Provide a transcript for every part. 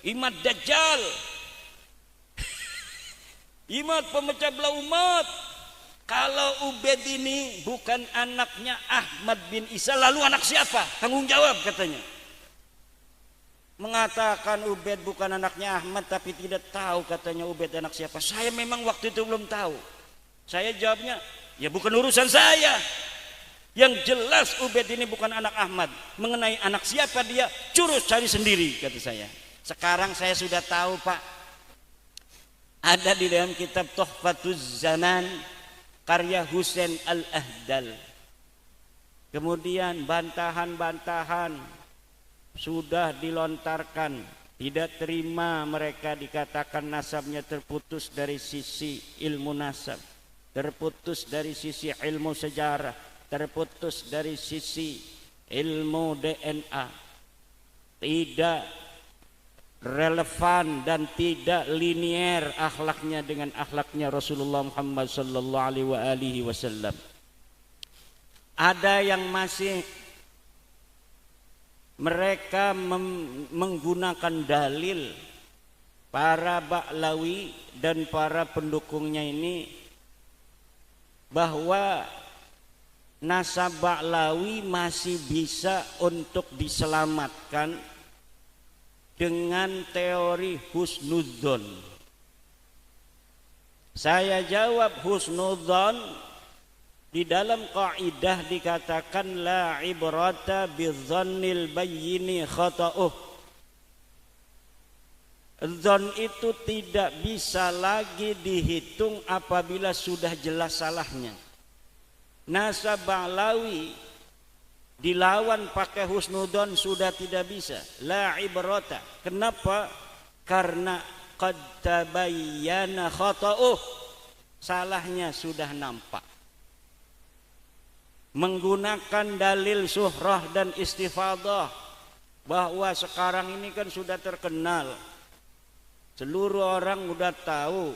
Imad Dajjal, Imad pemecah belah umat. Kalau Ubaid ini bukan anaknya Ahmad bin Isa, lalu anak siapa? Tanggung jawab katanya. Mengatakan Ubaid bukan anaknya Ahmad, tapi tidak tahu katanya Ubaid anak siapa. Saya memang waktu itu belum tahu. Saya jawabnya, ya bukan urusan saya. Yang jelas Ubaid ini bukan anak Ahmad. Mengenai anak siapa dia, curus cari sendiri kata saya. Sekarang saya sudah tahu Pak. Ada di dalam kitab Tuhfatuz Zaman karya Husain Al-Ahdal. Kemudian bantahan-bantahan sudah dilontarkan. Tidak terima mereka dikatakan nasabnya terputus dari sisi ilmu nasab, terputus dari sisi ilmu sejarah, terputus dari sisi ilmu DNA, tidak relevan dan tidak linier akhlaknya dengan akhlaknya Rasulullah Muhammad sallallahu alaihi wasallam. Ada yang masih mereka menggunakan dalil para Ba'lawi dan para pendukungnya ini bahwa nasab Ba'lawi masih bisa untuk diselamatkan dengan teori husnudzon. Saya jawab, husnudzon di dalam kaidah dikatakan la ibrata bidzannil bayyini khata'uh. Dzon itu tidak bisa lagi dihitung apabila sudah jelas salahnya. Nasab Ba'lawi dilawan pakai husnudzon sudah tidak bisa. La ibrata. Kenapa? Karena qad tabayyana khata'uh. Salahnya sudah nampak. Menggunakan dalil suhrah dan istifadah, bahwa sekarang ini kan sudah terkenal. Seluruh orang sudah tahu,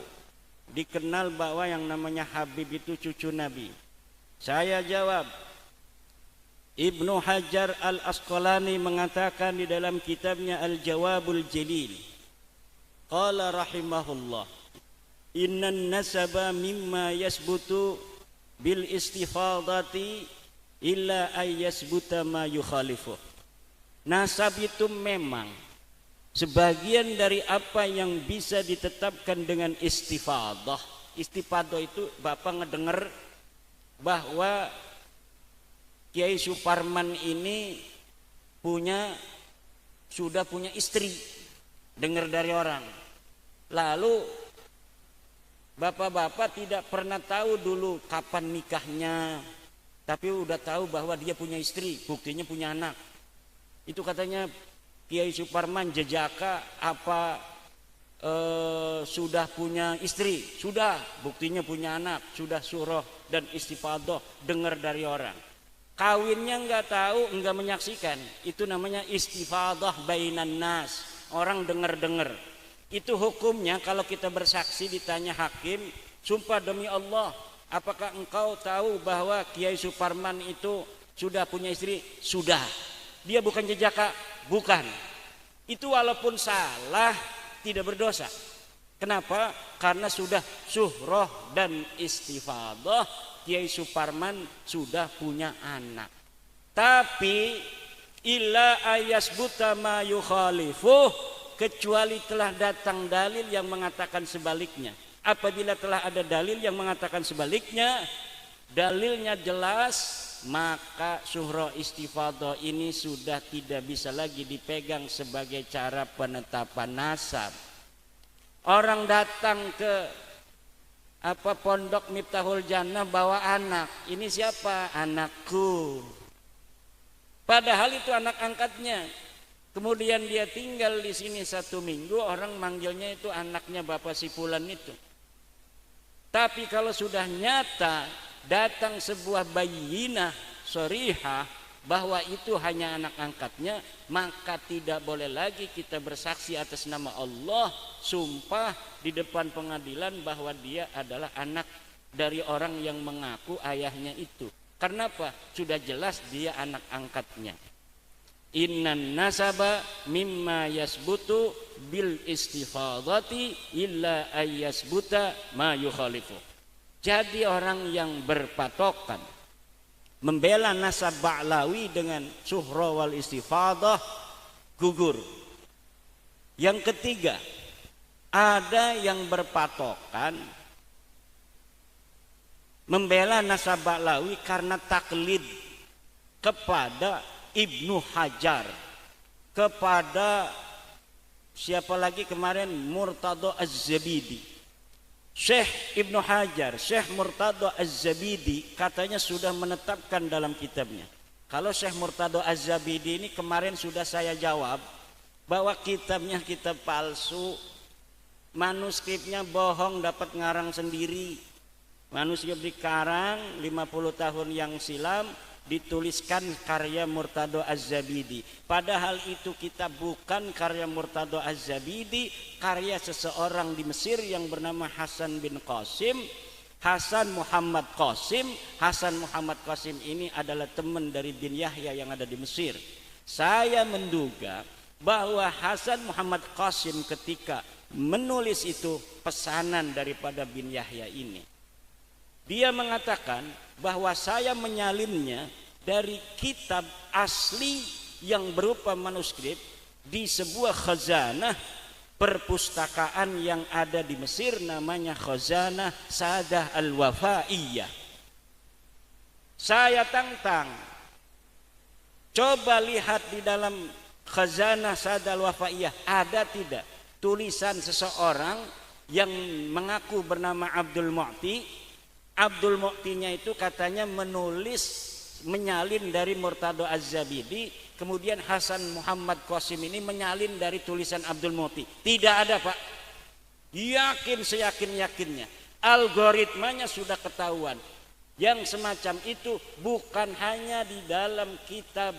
dikenal bahwa yang namanya Habib itu cucu Nabi. Saya jawab, Ibnu Hajar Al-Asqalani mengatakan di dalam kitabnya Al-Jawabul Jalil, qala rahimahullah, innan nasaba mimma yasbutu bil istifadati illa ay yasbuta ma yukhalifuh. Nasab itu memang sebagian dari apa yang bisa ditetapkan dengan istifadah. Istifadah itu Bapak ngedenger bahwa Kiai Suparman ini sudah punya istri, dengar dari orang. Lalu bapak-bapak tidak pernah tahu dulu kapan nikahnya, tapi udah tahu bahwa dia punya istri, buktinya punya anak. Itu katanya Kiai Suparman jejaka apa sudah punya istri, sudah, buktinya punya anak, sudah surah dan istifadah, dengar dari orang. Kawinnya enggak tahu, enggak menyaksikan. Itu namanya istifadah bainan nas. Orang dengar-dengar. Itu hukumnya kalau kita bersaksi ditanya hakim, sumpah demi Allah, apakah engkau tahu bahwa Kiai Suparman itu sudah punya istri? Sudah. Dia bukan jejaka? Bukan. Itu walaupun salah tidak berdosa. Kenapa? Karena sudah suhrah dan istifadah. Kiai Suparman sudah punya anak. Tapi illa ayasbuta ma yukhalifuh, kecuali telah datang dalil yang mengatakan sebaliknya. Apabila telah ada dalil yang mengatakan sebaliknya, dalilnya jelas, maka suhrah istifadah ini sudah tidak bisa lagi dipegang sebagai cara penetapan nasab. Orang datang ke pondok Miftahul Jannah bawa anak, ini siapa? Anakku. Padahal itu anak angkatnya. Kemudian dia tinggal di sini 1 minggu, orang manggilnya itu anaknya bapak si fulan itu. Tapi kalau sudah nyata datang sebuah bayyinah sharihah bahwa itu hanya anak angkatnya, maka tidak boleh lagi kita bersaksi atas nama Allah, sumpah di depan pengadilan bahwa dia adalah anak dari orang yang mengaku ayahnya itu. Karena apa? Sudah jelas dia anak angkatnya. Innan nasaba mimma yasbutu bil istifadati illa ayyasbuta ma yukhalifu. Jadi orang yang berpatokan membela nasab Ba'lawi dengan suhra wal istifadah gugur. Yang ketiga, ada yang berpatokan membela nasab Ba'lawi karena taklid kepada Ibnu Hajar, kepada siapa lagi kemarin, Murtadha Az-Zabidi. Syekh Ibnu Hajar, Syekh Murtadha Az-Zabidi katanya sudah menetapkan dalam kitabnya. Kalau Syekh Murtadha Az-Zabidi ini kemarin sudah saya jawab bahwa kitabnya kitab palsu, manuskripnya bohong, dapat ngarang sendiri. Manuskrip dikarang 50 tahun yang silam, dituliskan karya Murtadha Az-Zabidi. Padahal itu kitab bukan karya Murtadha Az-Zabidi, karya seseorang di Mesir yang bernama Hasan bin Qasim, Hasan Muhammad Qasim. Hasan Muhammad Qasim ini adalah teman dari bin Yahya yang ada di Mesir. Saya menduga bahwa Hasan Muhammad Qasim ketika menulis itu pesanan daripada bin Yahya ini. Dia mengatakan bahwa saya menyalinnya dari kitab asli yang berupa manuskrip di sebuah khazanah perpustakaan yang ada di Mesir, namanya Khazanah Sadah Al-Wafaiyah. Saya tantang, coba lihat di dalam Khazanah Sadah Al-Wafaiyah ada tidak tulisan seseorang yang mengaku bernama Abdul Mu'ti. Abdul Mu'tinya itu katanya menyalin dari Murtadha Az-Zabidi, kemudian Hasan Muhammad Qasim ini menyalin dari tulisan Abdul Mu'ti. Tidak ada, Pak. Yakin seyakin-yakinnya. Algoritmanya sudah ketahuan. Yang semacam itu bukan hanya di dalam kitab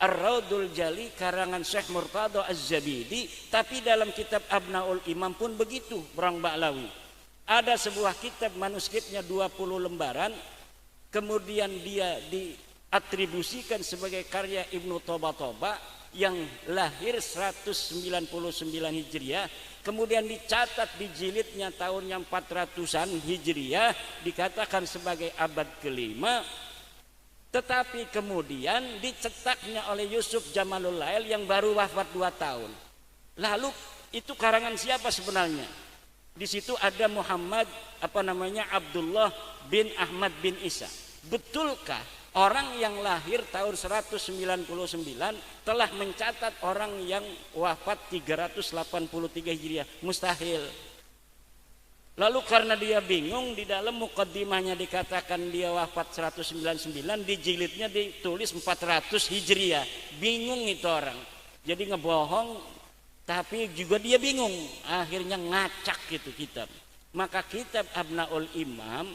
Ar-Raudul Jali karangan Syekh Murtadha Az-Zabidi, tapi dalam kitab Abnaul Imam pun begitu, orang Ba'lawi. Ada sebuah kitab manuskripnya 20 lembaran, kemudian dia diatribusikan sebagai karya Ibnu Toba yang lahir 199 Hijriah, kemudian dicatat di jilidnya tahun yang 400-an Hijriah, dikatakan sebagai abad kelima, tetapi kemudian dicetaknya oleh Yusuf Jamalul Lail yang baru wafat 2 tahun. Lalu itu karangan siapa sebenarnya? Di situ ada Muhammad Abdullah bin Ahmad bin Isa. Betulkah orang yang lahir tahun 199 telah mencatat orang yang wafat 383 Hijriah? Mustahil. Lalu karena dia bingung, di dalam mukaddimahnya dikatakan dia wafat 199, di jilidnya ditulis 400 Hijriah. Bingung itu orang. Jadi ngebohong, tapi juga dia bingung, akhirnya ngacak gitu kitab. Maka kitab Abnaul Imam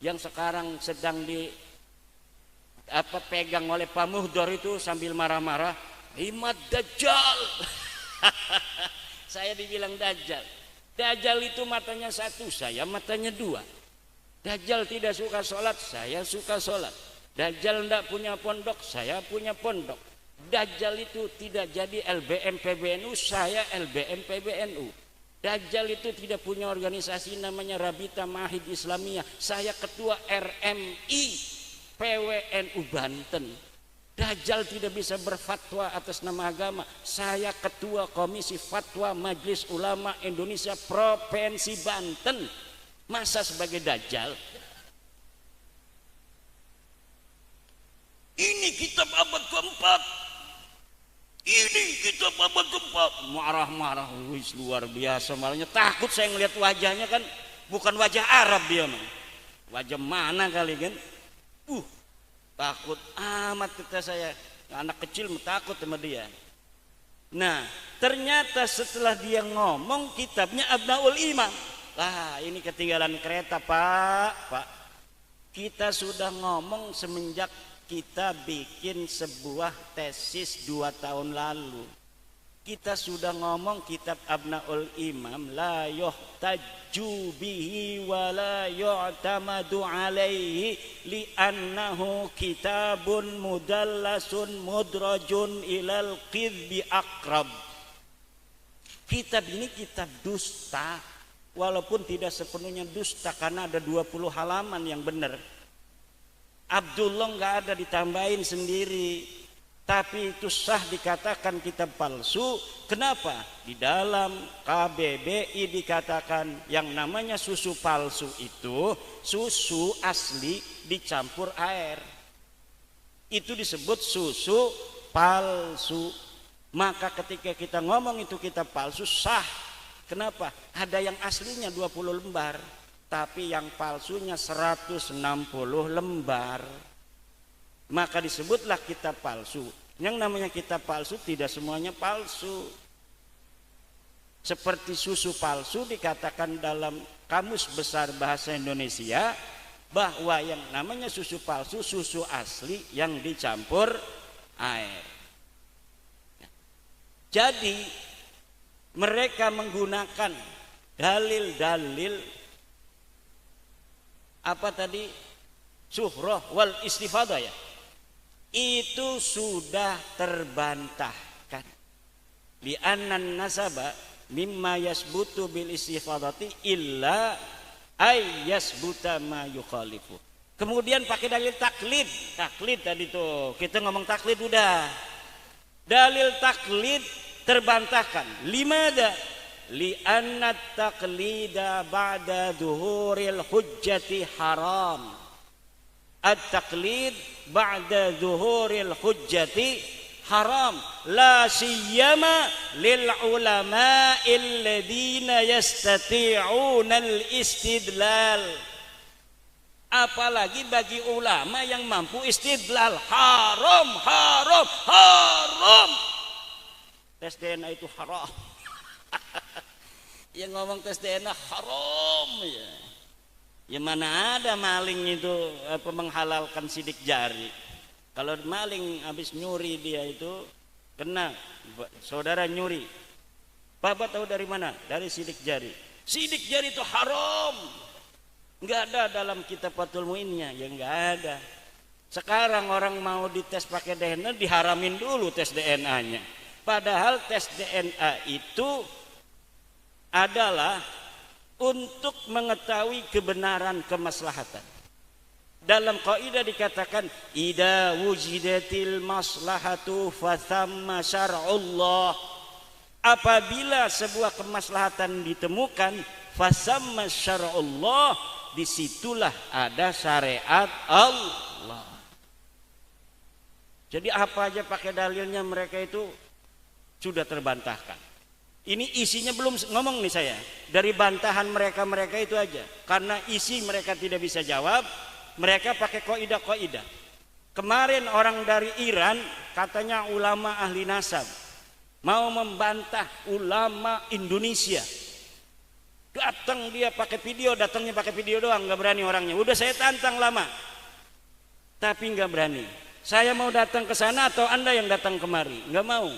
yang sekarang sedang pegang oleh Pak Muhdor itu sambil marah-marah, Imad Dajjal. Saya dibilang Dajjal. Dajjal itu matanya satu, saya matanya dua. Dajjal tidak suka sholat, saya suka sholat. Dajjal tidak punya pondok, saya punya pondok. Dajjal itu tidak jadi LBM PBNU, saya LBM PBNU. Dajjal itu tidak punya organisasi namanya Rabita Mahid Islamiyah, saya ketua RMI PWNU Banten. Dajjal tidak bisa berfatwa atas nama agama, saya ketua Komisi Fatwa Majelis Ulama Indonesia Provinsi Banten. Masa sebagai Dajjal? Ini kitab abad keempat. Ini kitab abad keempat. Marah-marah, wis luar biasa. Malahnya takut saya ngelihat wajahnya, kan bukan wajah Arab dia mah. Wajah mana kali kan? Takut amat kata saya. Anak kecil takut sama dia. Nah, ternyata setelah dia ngomong kitabnya Abnaul Imam. Lah, ini ketinggalan kereta, Pak. Kita sudah ngomong semenjak kita bikin sebuah tesis 2 tahun lalu. Kita sudah ngomong kitab Abnaul Imam la yuhtaju bihi wa la yu'tamadu alaihi li'annahu kitabun mudallasun mudrajun ilal qidbi akrab. Kitab ini kitab dusta, walaupun tidak sepenuhnya dusta karena ada 20 halaman yang benar. Abdullah nggak ada ditambahin sendiri. Tapi itu sah dikatakan kitab palsu. Kenapa? Di dalam KBBI dikatakan yang namanya susu palsu itu susu asli dicampur air. Itu disebut susu palsu. Maka ketika kita ngomong itu kitab palsu sah. Kenapa? Ada yang aslinya 20 lembar, tapi yang palsunya 160 lembar. Maka disebutlah kitab palsu. Yang namanya kitab palsu tidak semuanya palsu. Seperti susu palsu dikatakan dalam Kamus Besar Bahasa Indonesia bahwa yang namanya susu palsu susu asli yang dicampur air. Jadi mereka menggunakan dalil-dalil apa tadi? Suhrah wal istifadah ya. Itu sudah terbantahkan. Li annan nasaba mimma yasbutu bil istifadati illa ay yasbuta ma yukhalifu. Kemudian pakai dalil taklid. Taklid tadi tuh. Kita ngomong taklid udah. Dalil taklid terbantahkan. Limada? Li anna taklida ba'da dhuhuril hujjati haram. At-taqlid ba'da zuhuril hujjati haram la siyama lil ulama'il ladzina yastati'una al-istidlal. Apalagi bagi ulama yang mampu istidlal. Haram, haram, haram. Tes DNA itu haram. Yang ngomong tes DNA haram ya. Ya mana ada maling itu menghalalkan sidik jari. Kalau maling habis nyuri dia itu kena saudara nyuri. Bapak tahu dari mana? Dari sidik jari. Sidik jari itu haram. Enggak ada dalam kitab Fathul Muinnya, ya enggak ada. Sekarang orang mau dites pakai DNA diharamin dulu tes DNA-nya. Padahal tes DNA itu adalah untuk mengetahui kebenaran kemaslahatan. Dalam kaidah dikatakan idza wujidatil maslahatu fathamma syar'ullah. Apabila sebuah kemaslahatan ditemukan fathamma syar'ullah, disitulah ada syariat Allah. Jadi apa aja pakai dalilnya mereka itu sudah terbantahkan. Ini isinya belum ngomong nih saya. Dari bantahan mereka itu aja. Karena isi mereka tidak bisa jawab, mereka pakai kaidah-kaidah. Kemarin orang dari Iran katanya ulama ahli nasab mau membantah ulama Indonesia. Datang dia pakai video, datangnya pakai video doang, nggak berani orangnya. Udah saya tantang lama, tapi nggak berani. Saya mau datang ke sana atau Anda yang datang kemari? Nggak mau.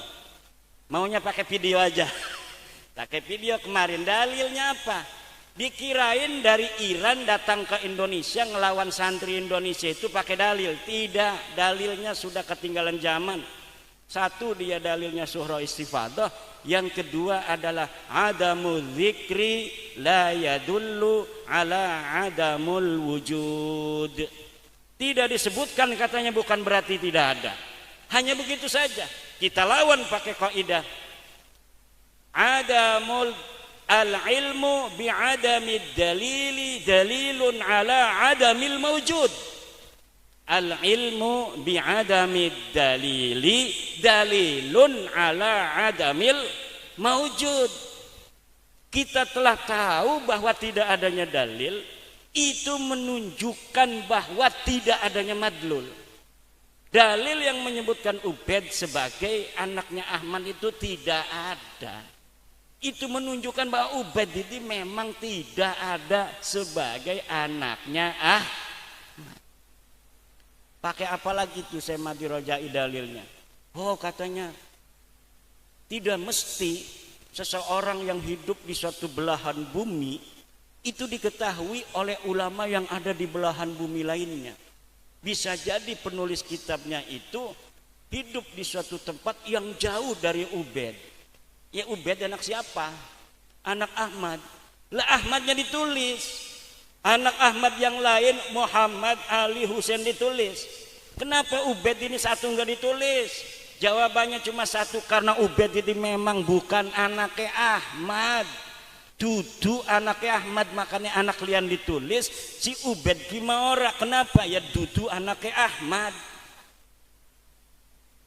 Maunya pakai video aja. Pakai video kemarin. Dalilnya apa? Dikirain dari Iran datang ke Indonesia ngelawan santri Indonesia itu pakai dalil. Tidak, dalilnya sudah ketinggalan zaman. Satu, dia dalilnya suhrah istifadah. Yang kedua adalah adamul dzikri la yadullu ala adamul wujud. Tidak disebutkan katanya bukan berarti tidak ada. Hanya begitu saja. Kita lawan pakai kaidah adamul al-ilmu bi'adamid dalili dalilun ala adamil mawjud. Al-ilmu bi'adamid dalili dalilun ala adamil mawjud. Kita telah tahu bahwa tidak adanya dalil, itu menunjukkan bahwa tidak adanya madlul. Dalil yang menyebutkan Ubaid sebagai anaknya Ahmad itu tidak ada. Itu menunjukkan bahwa Ubaid itu memang tidak ada sebagai anaknya Ahmad. Pakai apa lagi tuh saya Madi Rojai dalilnya? Oh katanya Tidak mesti seseorang yang hidup di suatu belahan bumi itu diketahui oleh ulama yang ada di belahan bumi lainnya. Bisa jadi penulis kitabnya itu hidup di suatu tempat yang jauh dari Ubaid. Ya Ubaid anak siapa? Anak Ahmad. Lah Ahmadnya ditulis. Anak Ahmad yang lain Muhammad, Ali, Husain ditulis. Kenapa Ubaid ini satu enggak ditulis? Jawabannya cuma satu, karena Ubaid itu memang bukan anaknya Ahmad. Dudu anaknya Ahmad, makanya anak lian ditulis. Si Ubaid gimana? Kenapa? Ya dudu anaknya Ahmad.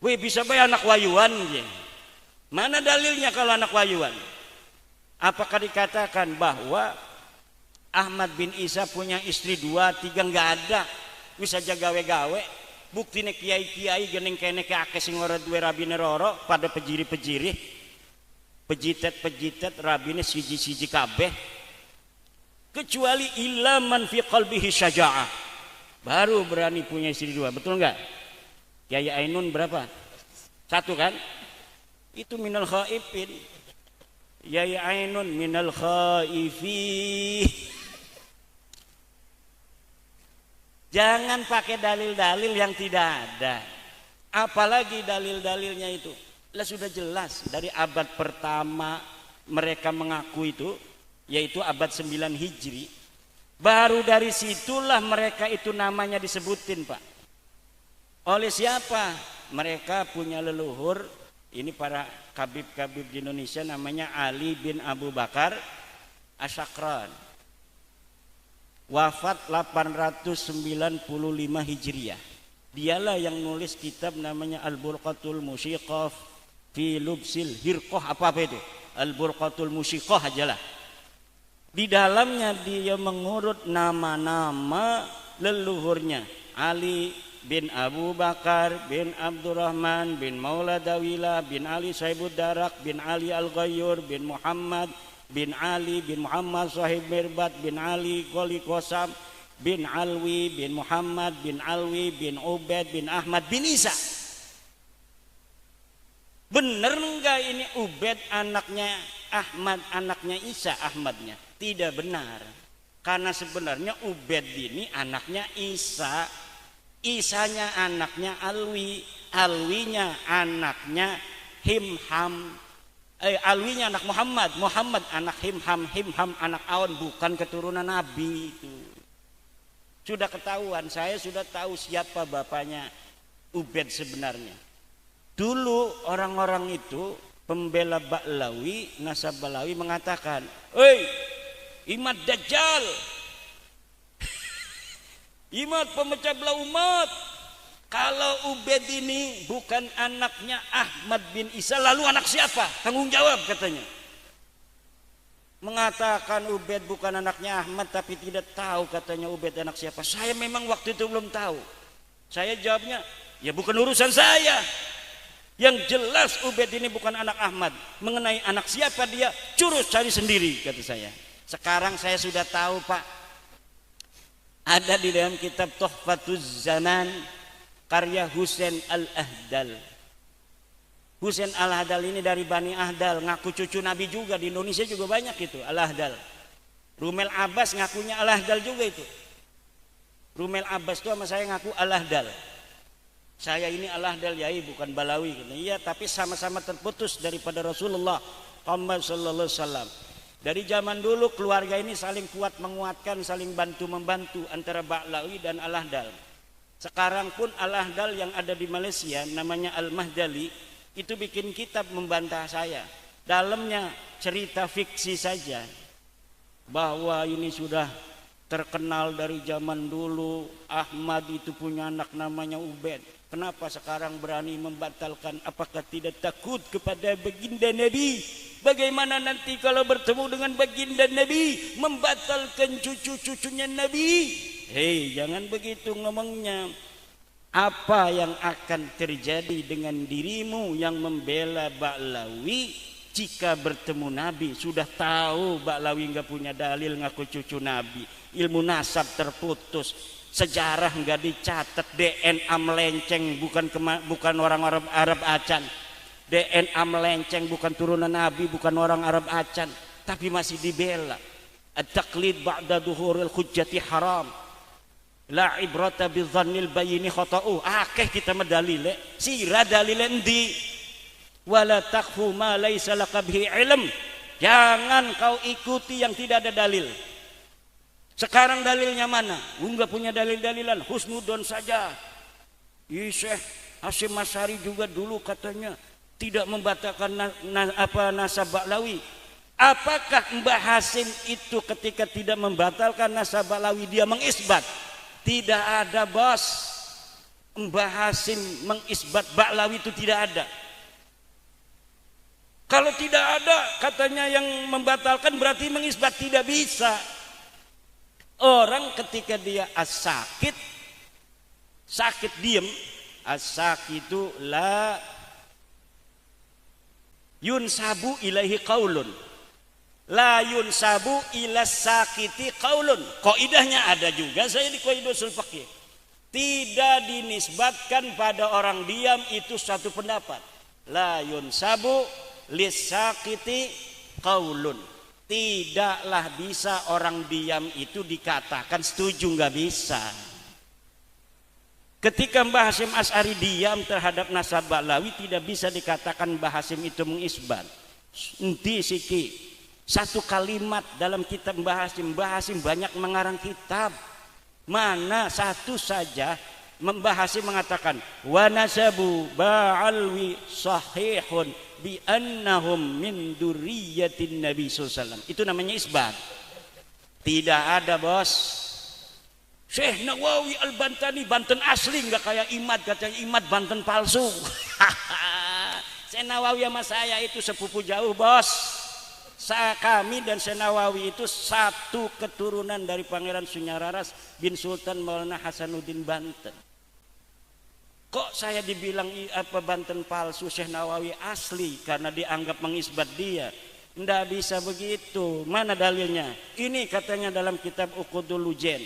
Weh bisa bayar anak wayuan ya. Mana dalilnya kalau anak wayuan? Apakah dikatakan bahwa Ahmad bin Isa punya istri 2, 3? Nggak ada. Bisa jaga gawe-gawe. Buktinya kiai-kiai gening kene ke akeh sing ora duwe rabine roro pada pejiri-pejiri. Pejitet-pejitet rabine siji-siji kabeh. Kecuali ilaman fi qalbihi syaja'ah. Baru berani punya istri 2. Betul enggak? Kiai Ainun berapa? 1 kan? Itu minal khaifin. Kiai Ainun minal khaifin. Jangan pakai dalil-dalil yang tidak ada. Apalagi dalil-dalilnya itu. Lah sudah jelas dari abad pertama mereka mengaku itu, yaitu abad 9 Hijri. Baru dari situlah mereka itu namanya disebutin, Pak. Oleh siapa? Mereka punya leluhur, ini para kabib-kabib di Indonesia, namanya Ali bin Abu Bakar Asyakran. Wafat 895 Hijriah. Dialah yang nulis kitab namanya Al-Burqatul Musyiqah fi Lubsil Hirqah, apa itu? Al-Burqatul Musyiqah ajalah. Di dalamnya dia mengurut nama-nama leluhurnya. Ali bin Abu Bakar bin Abdurrahman bin Maula Dawila bin Ali Saibud Darak bin Ali Al-Ghayyur bin Muhammad bin Ali bin Muhammad Sahib Mirbat bin Ali Qoli Qosam bin Alwi bin Muhammad bin Alwi bin Ubaid bin Ahmad bin Isa. Bener enggak ini Ubaid anaknya Ahmad, anaknya Isa Ahmadnya? Tidak benar. Karena sebenarnya Ubaid ini anaknya Isa, Isanya anaknya Alwi, Alwinya anaknya Himham. Alwinya anak Muhammad, Muhammad anak Himham, Himham anak Awan, bukan keturunan Nabi itu. Sudah ketahuan, saya sudah tahu siapa bapaknya Ubaid sebenarnya. Dulu orang-orang itu pembela Ba'lawi, nasab Ba'lawi mengatakan, "Hei, Imad Dajjal, Imad pemecah belah umat. Kalau Ubaid ini bukan anaknya Ahmad bin Isa, lalu anak siapa? Tanggung jawab," katanya. Mengatakan Ubaid bukan anaknya Ahmad, tapi tidak tahu katanya Ubaid anak siapa. Saya memang waktu itu belum tahu. Saya jawabnya, ya bukan urusan saya. Yang jelas Ubaid ini bukan anak Ahmad. Mengenai anak siapa dia, curus cari sendiri, kata saya. Sekarang saya sudah tahu, Pak. Ada di dalam kitab Tuhfatuz Zaman karya Husain Al-Ahdal. Husain Al-Ahdal ini dari Bani Ahdal, ngaku cucu Nabi juga. Di Indonesia juga banyak itu Al-Ahdal. Rumel Abbas ngakunya Al-Ahdal juga itu. Rumel Abbas itu sama saya ngaku Al-Ahdal. Saya ini Al-Ahdal yai, bukan Balawi. Iya, tapi sama-sama terputus daripada Rasulullah Muhammad sallallahu alaihi wasallam. Dari zaman dulu keluarga ini saling kuat menguatkan, saling bantu-membantu antara Ba'lawi dan Al-Ahdal. Sekarang pun Al-Ahdal yang ada di Malaysia namanya Al-Mahdali itu bikin kitab membantah saya. Dalamnya cerita fiksi saja bahwa ini sudah terkenal dari zaman dulu. Ahmad itu punya anak namanya Ubaid. Kenapa sekarang berani membatalkan? Apakah tidak takut kepada baginda Nabi? Bagaimana nanti kalau bertemu dengan baginda Nabi membatalkan cucu-cucunya Nabi? Hei, jangan begitu ngomongnya. Apa yang akan terjadi dengan dirimu yang membela Ba'lawi jika bertemu Nabi? Sudah tahu Ba'lawi enggak punya dalil ngaku cucu Nabi. Ilmu nasab terputus, sejarah enggak dicatat, DNA melenceng, bukan orang-orang Arab acan. DNA melenceng, bukan turunan Nabi, bukan orang Arab acan, tapi masih dibela. At-taqlid ba'da duhuril hujjati haram. La ibrata bidzannil bayini khata'u. Akeh kita medalile, sira dalile endi? Wala taqfu ma laisa laka bihi ilm. Jangan kau ikuti yang tidak ada dalil. Sekarang dalilnya mana? Enggak punya dalil-dalilan, husnudon saja. Syekh Hasyim Asy'ari juga dulu katanya tidak membatalkan nasab Ba'lawi. Apakah Mbah Hasyim itu ketika tidak membatalkan nasab Ba'lawi dia mengisbat? Tidak ada, bos. Mbah Hasyim mengisbat Ba'lawi itu tidak ada. Kalau tidak ada katanya yang membatalkan berarti mengisbat, tidak bisa. Orang ketika dia as-sakit, sakit diem, as-sakitu la yunsabu ilaihi qaulun, la yunsabu ilas sakiti qaulun. Kaidahnya ada juga saya di Qaidah Ushul Fiqh. Tidak dinisbatkan pada orang diam itu satu pendapat. La yunsabu lis sakiti qaulun. Tidaklah bisa orang diam itu dikatakan setuju, nggak bisa. Ketika Mbah Hasyim Asy'ari diam terhadap nasab Ba'lawi, tidak bisa dikatakan Mbah Hasyim itu mengisbat. Enti siki satu kalimat dalam kitab Mbah Hasyim banyak mengarang kitab. Mana satu saja Mbah Hasyim mengatakan wa nasabu ba'alwi sahihun bi annahum min dzurriyyatin Nabi sallallahu alaihi wasallam. Itu namanya isbat. Tidak ada, bos. Syekh Nawawi Al-Bantani Banten asli, nggak kayak Imad, katanya Imad Banten palsu. Syekh Nawawi sama saya itu sepupu jauh, bos. Kami dan Syekh Nawawi itu satu keturunan dari Pangeran Sunyararas bin Sultan Maulana Hasanuddin Banten. Kok saya dibilang Banten palsu, Syekh Nawawi asli karena dianggap mengisbat dia? Nggak bisa begitu. Mana dalilnya? Ini katanya dalam kitab Uqudul Lujen,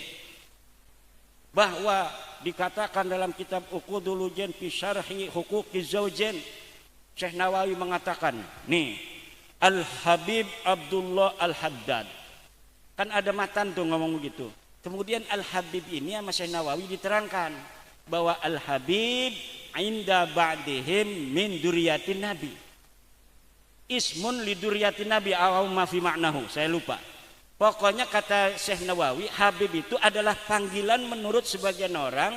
bahwa dikatakan dalam kitab Uqudul Lujen fi syarhi huquqiz zaujain, Syekh Nawawi mengatakan, nih, Al-Habib Abdullah Al-Haddad. Kan ada matan tuh ngomong begitu. Kemudian Al-Habib ini sama Syekh Nawawi diterangkan bahwa Al-Habib inda ba'dihim min duriyatin Nabi. Ismun li duriyatin Nabi aw ma fi ma'nahu, saya lupa. Pokoknya kata Syekh Nawawi, Habib itu adalah panggilan menurut sebagian orang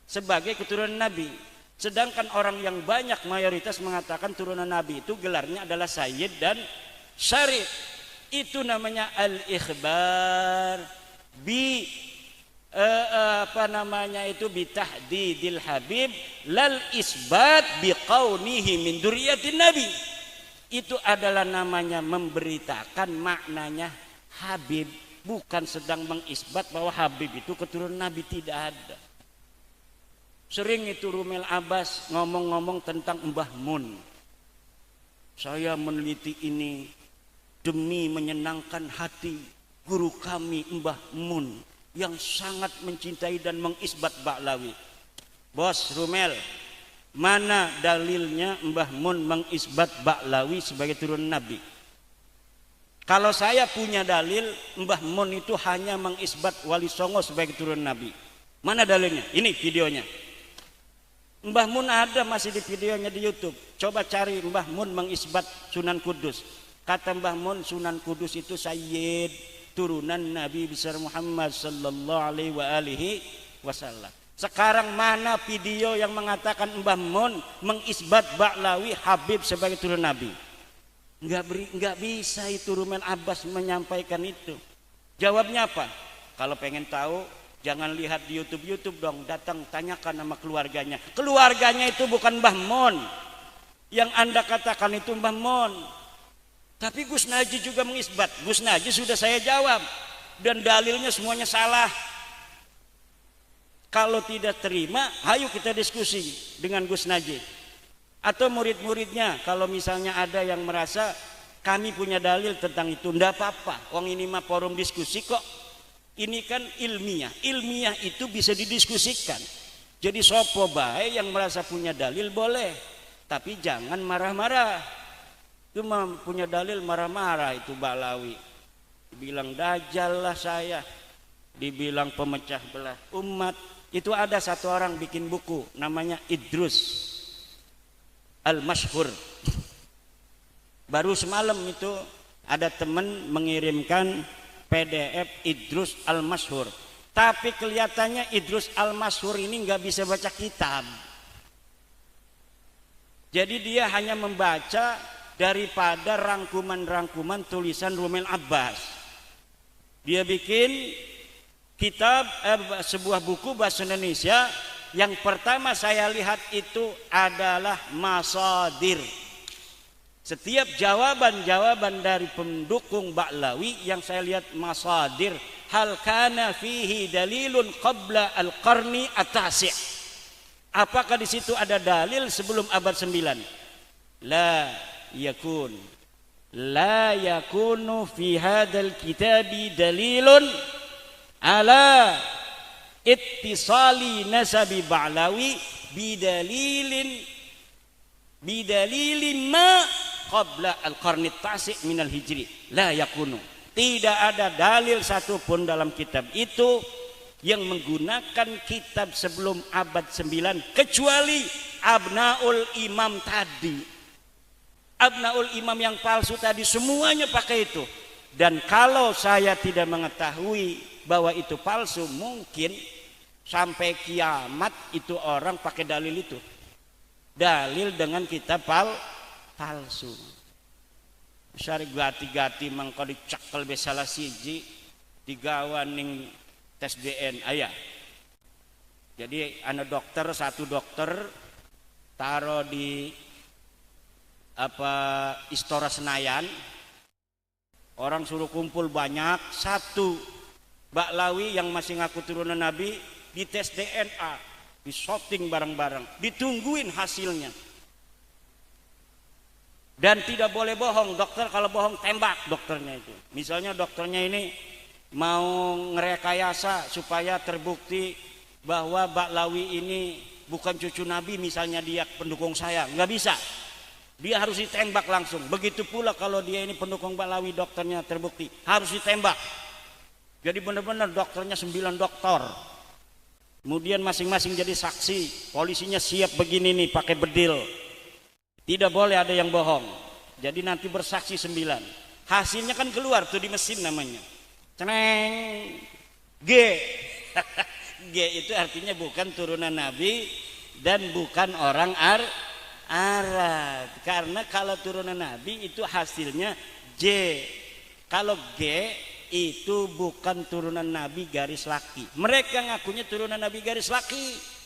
sebagai keturunan Nabi. Sedangkan orang yang banyak mayoritas mengatakan turunan Nabi itu gelarnya adalah Sayyid dan Syarif. Itu namanya al-ikhbar bi bitahdidil Habib lal isbat biqaunihi min dzurriyyatin Nabi. Itu adalah namanya memberitakan maknanya Habib, bukan sedang mengisbat bahwa Habib itu keturunan Nabi, tidak ada. Sering itu Rumel Abbas ngomong-ngomong tentang Mbah Mun. Saya meneliti ini demi menyenangkan hati guru kami Mbah Mun yang sangat mencintai dan mengisbat Ba'lawi. Bos Rumel, mana dalilnya Mbah Mun mengisbat Ba'lawi sebagai turunan Nabi? Kalau saya punya dalil Mbah Mun itu hanya mengisbat Wali Songo sebagai turunan Nabi. Mana dalilnya? Ini videonya. Mbah Mun ada masih di videonya di YouTube. Coba cari Mbah Mun mengisbat Sunan Kudus. Kata Mbah Mun, Sunan Kudus itu Sayyid, turunan Nabi besar Muhammad sallallahu alaihi wasallam. Sekarang mana video yang mengatakan Mbah Mun mengisbat Ba'lawi Habib sebagai turunan Nabi? Enggak bisa itu Rumel Abbas menyampaikan itu. Jawabnya apa? Kalau pengen tahu, jangan lihat di YouTube dong, datang tanyakan sama keluarganya. Keluarganya itu bukan Mbah Mun. Yang Anda katakan itu Mbah Mun. Tapi Gus Naji juga mengisbat. Gus Naji sudah saya jawab dan dalilnya semuanya salah. Kalau tidak terima, ayo kita diskusi dengan Gus Naji atau murid-muridnya. Kalau misalnya ada yang merasa kami punya dalil tentang itu, ndak apa-apa. Wong ini mah forum diskusi kok. Ini kan ilmiah. Ilmiah itu bisa didiskusikan. Jadi sopo bae yang merasa punya dalil boleh. tapi jangan marah-marah. Itu punya dalil marah-marah itu Ba'lawi. Dibilang dajjal lah saya, dibilang pemecah belah umat. Itu ada satu orang bikin buku namanya Idrus Al-Mashhur. Baru semalam itu ada teman mengirimkan PDF Idrus Al-Mashhur. Tapi kelihatannya Idrus Al-Mashhur ini nggak bisa baca kitab. Jadi dia hanya membaca daripada rangkuman-rangkuman tulisan Rumel Abbas. Dia bikin kitab sebuah buku bahasa Indonesia. Yang pertama saya lihat itu adalah masadir. Setiap jawaban-jawaban dari pendukung Ba'lawi yang saya lihat masadir. Hal kana fihi dalilun qabla al-qarni at-tasi'. Apakah di situ ada dalil sebelum abad 9? La yakun. La yakunu fi hadzal kitabi dalilun ala ittisali nasabi Ba'lawi bidalilin ma qabla al-qarni at-tasi' minal hijri. La yakunu. Tidak ada dalil satupun dalam kitab itu yang menggunakan kitab sebelum abad 9 kecuali Abnaul Imam tadi. Abnaul Imam yang palsu tadi semuanya pakai itu. Dan kalau saya tidak mengetahui bahwa itu palsu, mungkin sampai kiamat itu orang pakai dalil itu. Dalil dengan kitab palsu. Sari gati-gati mangko dicekel be salah siji digawa ning tes DNA ya. Jadi ana satu dokter taruh di Istora Senayan. Orang suruh kumpul banyak, satu Ba'lawi yang masih ngaku turunan Nabi di tes DNA, di shooting bareng-bareng, ditungguin hasilnya. Dan tidak boleh bohong, dokter kalau bohong tembak dokternya itu. Misalnya dokternya ini mau ngerekayasa supaya terbukti bahwa Ba'lawi ini bukan cucu Nabi, misalnya dia pendukung saya, nggak bisa. Dia harus ditembak langsung. Begitu pula kalau dia ini pendukung Ba'lawi, dokternya terbukti, harus ditembak. Jadi benar-benar dokternya 9 dokter. Kemudian masing-masing jadi saksi, polisinya siap begini nih pakai bedil. Tidak boleh ada yang bohong. Jadi nanti bersaksi 9. Hasilnya kan keluar tuh di mesin namanya. Ceneng. G. G itu artinya bukan turunan Nabi dan bukan orang Arab. Karena kalau turunan Nabi itu hasilnya J. Kalau G itu bukan turunan Nabi garis laki. Mereka ngakunya turunan Nabi garis laki.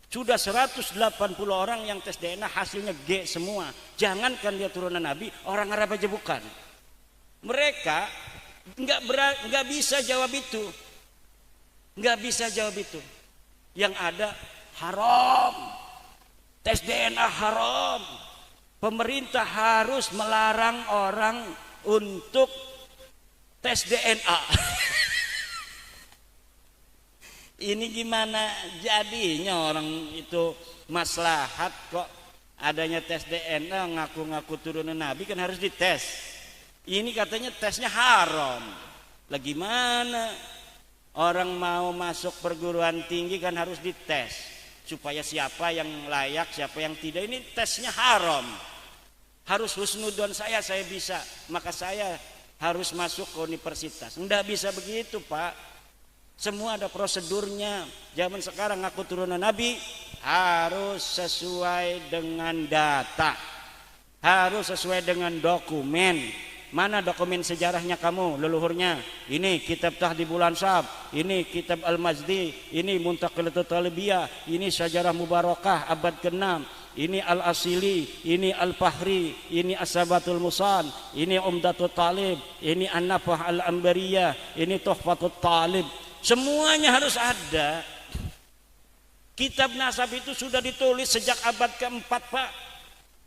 Sudah 180 orang yang tes DNA hasilnya G semua. Jangankan dia turunan Nabi, orang Arab aja bukan. Mereka nggak bisa jawab itu. Nggak bisa jawab itu. Yang ada haram. Tes DNA haram. Pemerintah harus melarang orang untuk tes DNA. Ini gimana jadinya orang itu maslahat kok adanya tes DNA ngaku-ngaku turunan Nabi kan harus dites. Ini katanya tesnya haram. Lah gimana? Orang mau masuk perguruan tinggi kan harus dites supaya siapa yang layak, siapa yang tidak. Ini tesnya haram. Harus husnudon saya bisa, maka saya harus masuk ke universitas. Enggak bisa begitu, Pak. Semua ada prosedurnya. Zaman sekarang ngaku turunan Nabi harus sesuai dengan data, harus sesuai dengan dokumen. Mana dokumen sejarahnya kamu, leluhurnya? Ini kitab Tahdhibul Ansab, ini kitab Al-Mazdi, ini Muntaqilatul Talibiyah, ini Syajarah Mubarakah abad ke-6, ini Al-Asili, ini Al-Fahri, ini As-Sabatul Musan, ini Umdatul Talib, ini An-Nafah Al-Ambariyah, ini Tuhfatul Talib. Semuanya harus ada. Kitab nasab itu sudah ditulis sejak abad ke-4, Pak.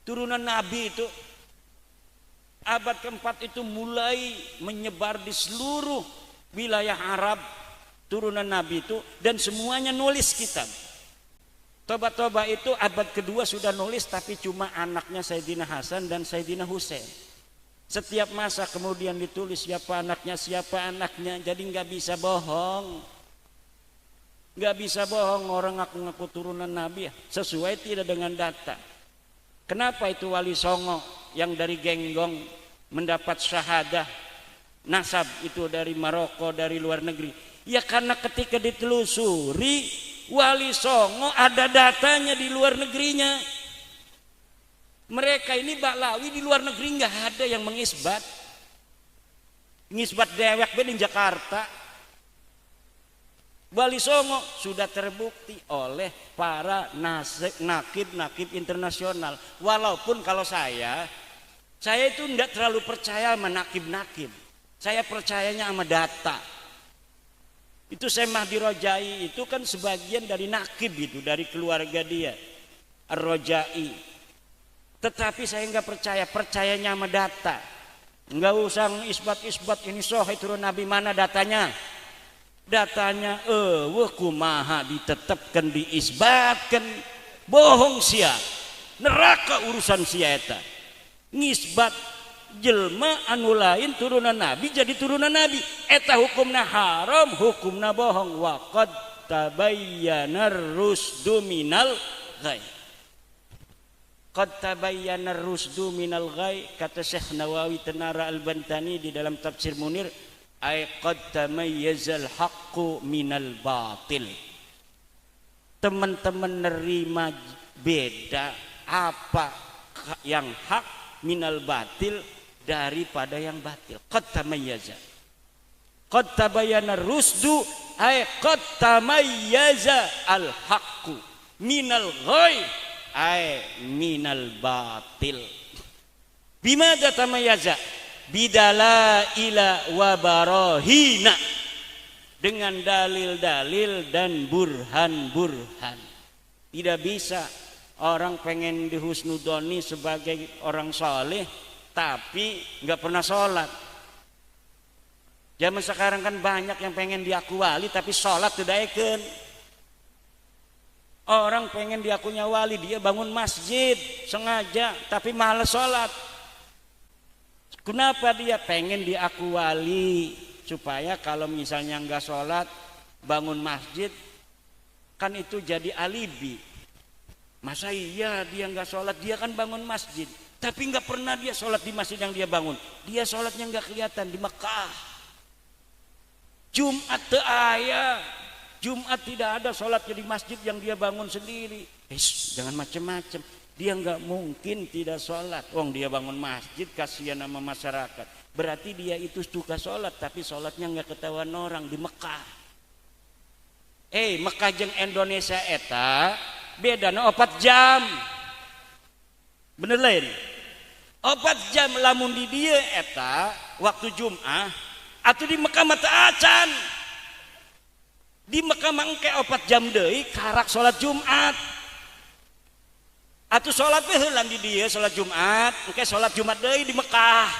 Turunan Nabi itu abad ke-4 itu mulai menyebar di seluruh wilayah Arab turunan Nabi itu, dan semuanya nulis kitab. Toba-toba itu abad kedua sudah nulis, tapi cuma anaknya Sayyidina Hasan dan Sayyidina Husain. Setiap masa kemudian ditulis siapa anaknya, jadi nggak bisa bohong. Nggak bisa bohong orang ngaku-ngaku turunan Nabi sesuai tidak dengan data. Kenapa itu Wali Songo yang dari Genggong mendapat syahadah nasab itu dari Maroko, dari luar negeri? Ya karena ketika ditelusuri Wali Songo ada datanya di luar negerinya. Mereka ini Baklawi di luar negeri nggak ada yang mengisbat. Ngisbat dewek di Jakarta. Wali Songo sudah terbukti oleh para nakib internasional. Walaupun kalau saya itu tidak terlalu percaya sama nakib. Saya percayanya sama data. Itu Syekh Mahdi Rojai itu kan sebagian dari nakib itu, dari keluarga dia Ar-Rojai. Tetapi saya nggak percayanya sama data. Nggak usah isbat ini sahih turun Nabi, mana datanya? Datanya kumaha ditetapkan, diisbatkan, bohong sia, neraka urusan sia eta. Ngisbat jelma anu lain turunan Nabi jadi turunan Nabi, eta hukumna haram, hukumna bohong. Wa qad tabayyana rusdu minal ghai. Qad tabayyana rusdu minal ghai, kata Syekh Nawawi Tenara Al-Bantani di dalam tafsir Munir, ay qad tamayyazal haqqu minal batil. Teman-teman nerima beda apa yang hak minal batil daripada yang batil. Qad tamayyaza, qad tabayyana rusdu, ay qad tamayyaza al haqqu minal ghai, ay minal batil. Bimada tamayyaza? Bidala ila wa barahina, dengan dalil-dalil dan burhan-burhan. Tidak bisa orang pengen dihusnudoni sebagai orang soleh tapi nggak pernah sholat. Zaman sekarang kan banyak yang pengen diaku wali tapi sholat tidak eken. Orang pengen diakunya wali, dia bangun masjid sengaja tapi malas sholat. Kenapa dia pengen diaku wali? Supaya kalau misalnya nggak sholat bangun masjid kan itu jadi alibi. Masa iya dia nggak sholat, dia kan bangun masjid tapi nggak pernah dia sholat di masjid yang dia bangun. Dia sholatnya nggak kelihatan di Mekah. Jumat Jumat tidak ada sholatnya di masjid yang dia bangun sendiri. Jangan macem-macem. Dia nggak mungkin tidak sholat. Dia bangun masjid, kasihan sama masyarakat. Berarti dia itu suka sholat, tapi sholatnya nggak ketahuan orang di Mekah. Mekah jeung Indonesia eta bedana 4 jam. Bener lain. 4 jam lamun di dia eta waktu Jum'ah, atau di Mekah mata acan. Di Mekah mangke 4 jam deui karak sholat Jumat. Atuh sholat heula di dia sholat Jumat, engke sholat Jumat deui di Mekah.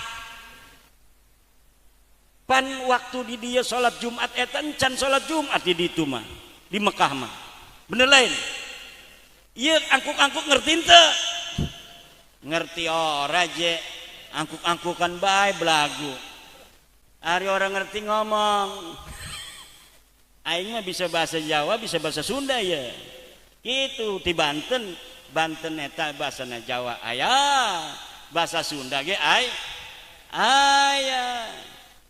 Pan waktu di dia sholat Jumat eta encan sholat Jumat di ditu mah, di Mekah mah. Bener lain. Ieu angkuk-angkuk ngerti teu? Ngerti ora je, angkuk-angkukan bae belagu. Ari orang ngerti ngomong. Aing mah bisa bahasa Jawa, bisa bahasa Sunda ya. Kitu di Banten. Banten eta bahasana Jawa aya, bahasa Sunda ge aya.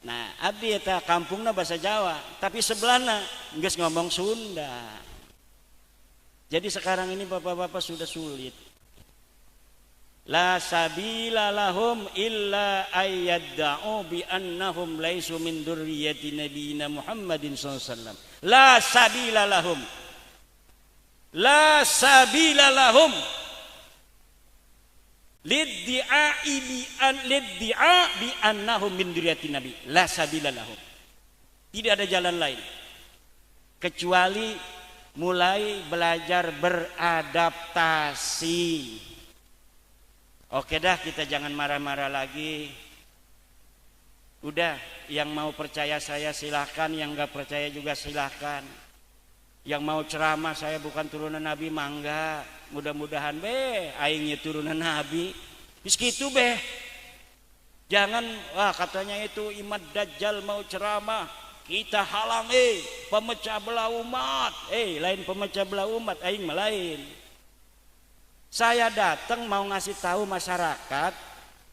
Nah, abdi eta kampungna bahasa Jawa, tapi sebelahna geus ngomong Sunda. Jadi sekarang ini bapak-bapak sudah sulit. La sabila lahum illa ayyadda'u bi annahum laisu min dzurriyyati nabiyina Muhammadin sallallahu alaihi wasallam. La sabila lahum. La sabila lahum liddi'a bi annahum min dzurriyyati nabi. La sabila lahum. Tidak ada jalan lain kecuali mulai belajar beradaptasi. Oke dah, kita jangan marah-marah lagi. Udah, yang mau percaya saya silahkan, yang gak percaya juga silahkan. Yang mau ceramah saya bukan turunan Nabi, mangga. Mudah-mudahan aingnya turunan Nabi. Bis gitu Jangan katanya itu Imam Dajjal mau ceramah, kita halang pemecah belah umat. Lain pemecah belah umat, aing lain. Saya datang mau ngasih tahu masyarakat,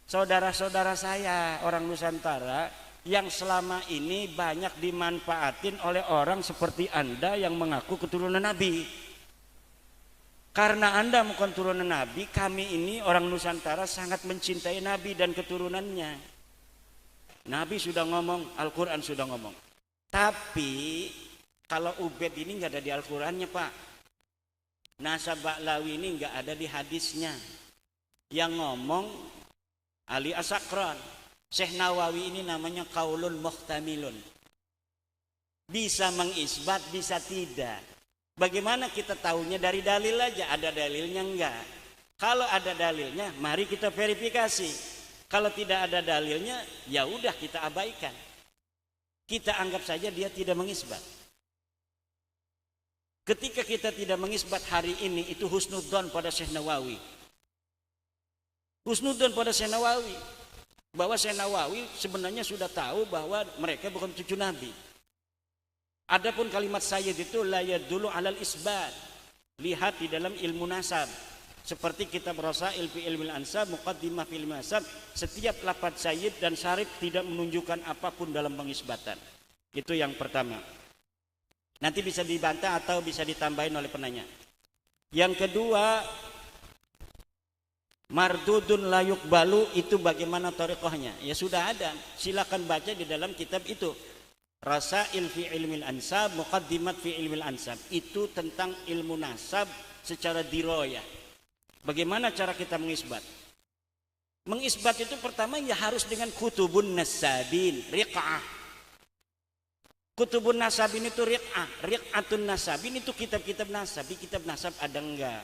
saudara-saudara saya orang Nusantara yang selama ini banyak dimanfaatin oleh orang seperti Anda yang mengaku keturunan Nabi. Karena Anda bukan turunan Nabi, kami ini orang Nusantara sangat mencintai Nabi dan keturunannya. Nabi sudah ngomong, Al-Quran sudah ngomong. Tapi kalau Ubed ini nggak ada di Al-Qurannya, Pak. Nasab Ba'lawi ini nggak ada di hadisnya. Yang ngomong Ali As-Sakran. Syekh Nawawi ini namanya Qaulun Muhtamilun. Bisa mengisbat, bisa tidak. Bagaimana kita tahunya? Dari dalil aja. Ada dalilnya enggak? Kalau ada dalilnya, mari kita verifikasi. Kalau tidak ada dalilnya, ya udah kita abaikan. Kita anggap saja dia tidak mengisbat. Ketika kita tidak mengisbat hari ini, itu husnudzon pada Syekh Nawawi. Husnudzon pada Syekh Nawawi. Bahwa Syekh Nawawi sebenarnya sudah tahu bahwa mereka bukan cucu Nabi. Adapun kalimat sayyid itu la yadullu alal isbat. Lihat di dalam ilmu nasab. Seperti kitab Rasail fi ilmil ansab, muqaddimah fi ilmil ansab, setiap lafaz sayyid dan syarif tidak menunjukkan apapun dalam pengisbatan. Itu yang pertama. Nanti bisa dibantah atau bisa ditambahin oleh penanya. Yang kedua, mardudun la yuqbalu, itu bagaimana thariqahnya? Ya sudah ada. Silakan baca di dalam kitab itu. Rasail fi ilmil ansab, muqaddimat fi ilmil ansab. Itu tentang ilmu nasab secara diroyah. Bagaimana cara kita mengisbat? Mengisbat itu pertama ya harus dengan kutubun nasabin, riq'ah. Kutubun nasabin itu riq'ah, riq'atun nasabin itu kitab-kitab nasab. Di kitab nasab ada enggak?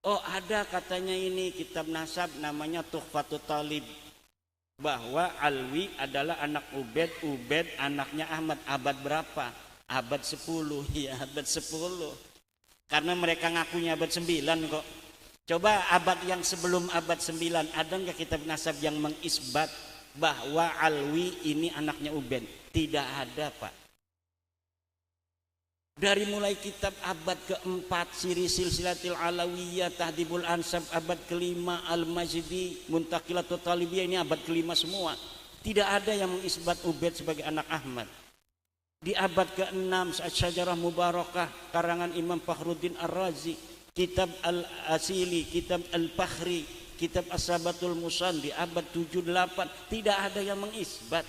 Oh ada katanya ini kitab nasab namanya Tuhfatut Talib. Bahwa Alwi adalah anak Ubed, Ubed anaknya Ahmad. Abad berapa? Abad 10. Ya abad 10. Karena mereka ngakunya abad 9 kok. Coba abad yang sebelum abad 9, ada nggak kitab nasab yang mengisbat bahwa Alwi ini anaknya Ubed? Tidak ada, Pak. Dari mulai kitab abad keempat, Siri Silsilatil Alawiyah, Tahdibul Ansab, abad kelima, Al-Majdi, Muntaqilatul Talibiyah, ini abad kelima semua. Tidak ada yang mengisbat Ubed sebagai anak Ahmad. Di abad ke-6, Syajarah Mubarakah, karangan Imam Fakhruddin Ar-Razi, kitab Al-Asili, kitab Al-Fakhri, kitab As-Sabatul Musan di abad 7-8, tidak ada yang mengisbat.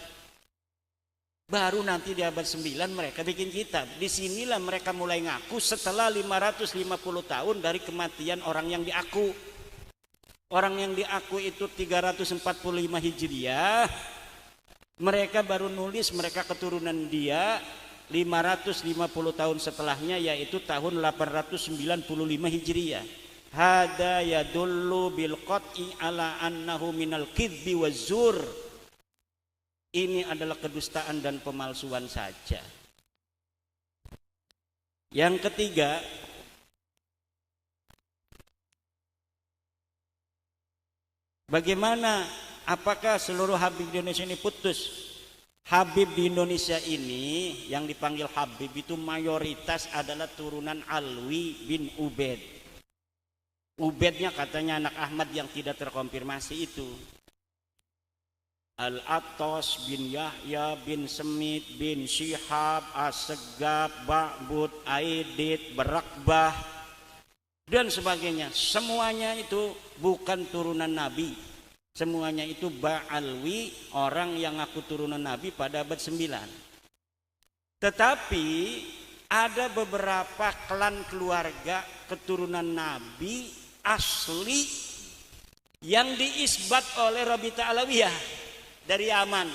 Baru nanti di abad 9 mereka bikin kitab. Disinilah mereka mulai ngaku setelah 550 tahun dari kematian orang yang diaku. Orang yang diaku itu 345 Hijriah. Mereka baru nulis mereka keturunan dia 550 tahun setelahnya, yaitu tahun 895 Hijriah. Hada yadullu bil qat'i ala annahu minal kidbi wazzur. Ini adalah kedustaan dan pemalsuan saja. Yang ketiga, bagaimana, apakah seluruh Habib di Indonesia ini putus? Habib di Indonesia ini yang dipanggil Habib itu mayoritas adalah turunan Alwi bin Ubed. Ubednya katanya anak Ahmad yang tidak terkonfirmasi itu. Al-Attas bin Yahya bin Semit bin Syihab, As-Segab, Ba'bud, Aidit, Berakbah dan sebagainya. Semuanya itu bukan turunan Nabi. Semuanya itu Ba'alwi, orang yang ngaku turunan Nabi pada abad 9. Tetapi ada beberapa klan keluarga keturunan Nabi asli yang diisbat oleh Rabita Alawiyah dari Yaman.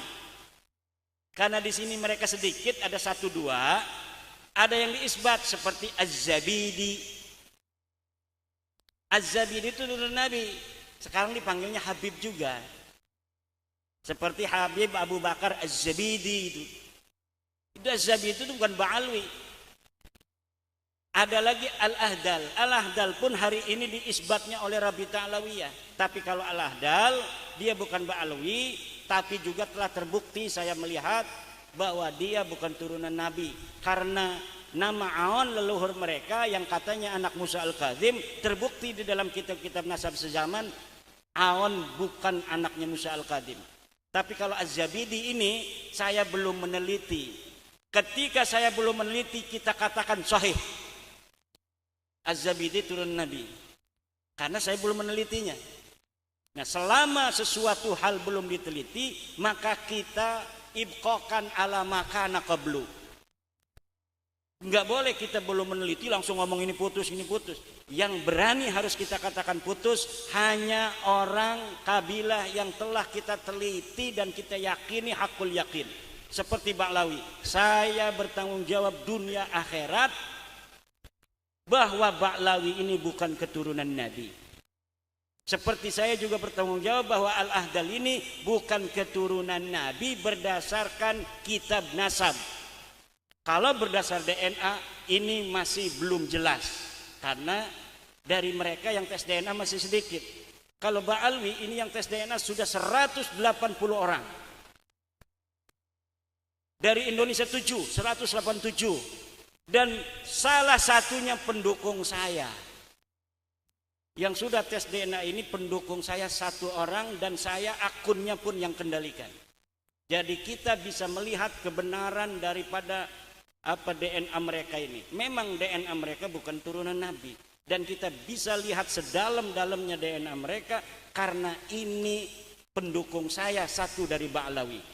Karena di sini mereka sedikit, ada 1-2, ada yang diisbat seperti Az-Zabidi. Az-Zabidi itu turun Nabi, sekarang dipanggilnya Habib juga. Seperti Habib Abu Bakar Az-Zabidi itu. Itu Az-Zabidi itu bukan Ba'alwi. Ada lagi al-ahdal. Al-ahdal pun hari ini diisbatnya oleh Rabita Alawiyah. Tapi kalau al-ahdal, dia bukan Ba'alawi, tapi juga telah terbukti saya melihat bahwa dia bukan turunan Nabi. Karena nama Aon leluhur mereka yang katanya anak Musa Al-Kadzim, terbukti di dalam kitab-kitab nasab sezaman, Aon bukan anaknya Musa Al-Kadzim. Tapi kalau Az-Zabidi ini saya belum meneliti. Ketika saya belum meneliti, kita katakan sahih. Az-Zabidi turun Nabi. Karena saya belum menelitinya. Nah, selama sesuatu hal belum diteliti, maka kita ibqakan ala makana qablu. Enggak boleh kita belum meneliti langsung ngomong ini putus, ini putus. Yang berani harus kita katakan putus hanya orang kabilah yang telah kita teliti dan kita yakini hakul yakin. Seperti Ba'lawi, saya bertanggung jawab dunia akhirat bahwa Ba'lawi ini bukan keturunan Nabi. Seperti saya juga bertanggung jawab bahwa Al-Ahdal ini bukan keturunan Nabi berdasarkan kitab nasab. Kalau berdasar DNA ini masih belum jelas, karena dari mereka yang tes DNA masih sedikit. Kalau Ba'alwi ini yang tes DNA sudah 180 orang. Dari Indonesia 187. Dan salah satunya pendukung saya. Yang sudah tes DNA ini pendukung saya 1 orang dan saya akunnya pun yang kendalikan. Jadi kita bisa melihat kebenaran daripada DNA mereka ini. Memang DNA mereka bukan turunan Nabi. Dan kita bisa lihat sedalam-dalamnya DNA mereka karena ini pendukung saya 1 dari Ba'lawi.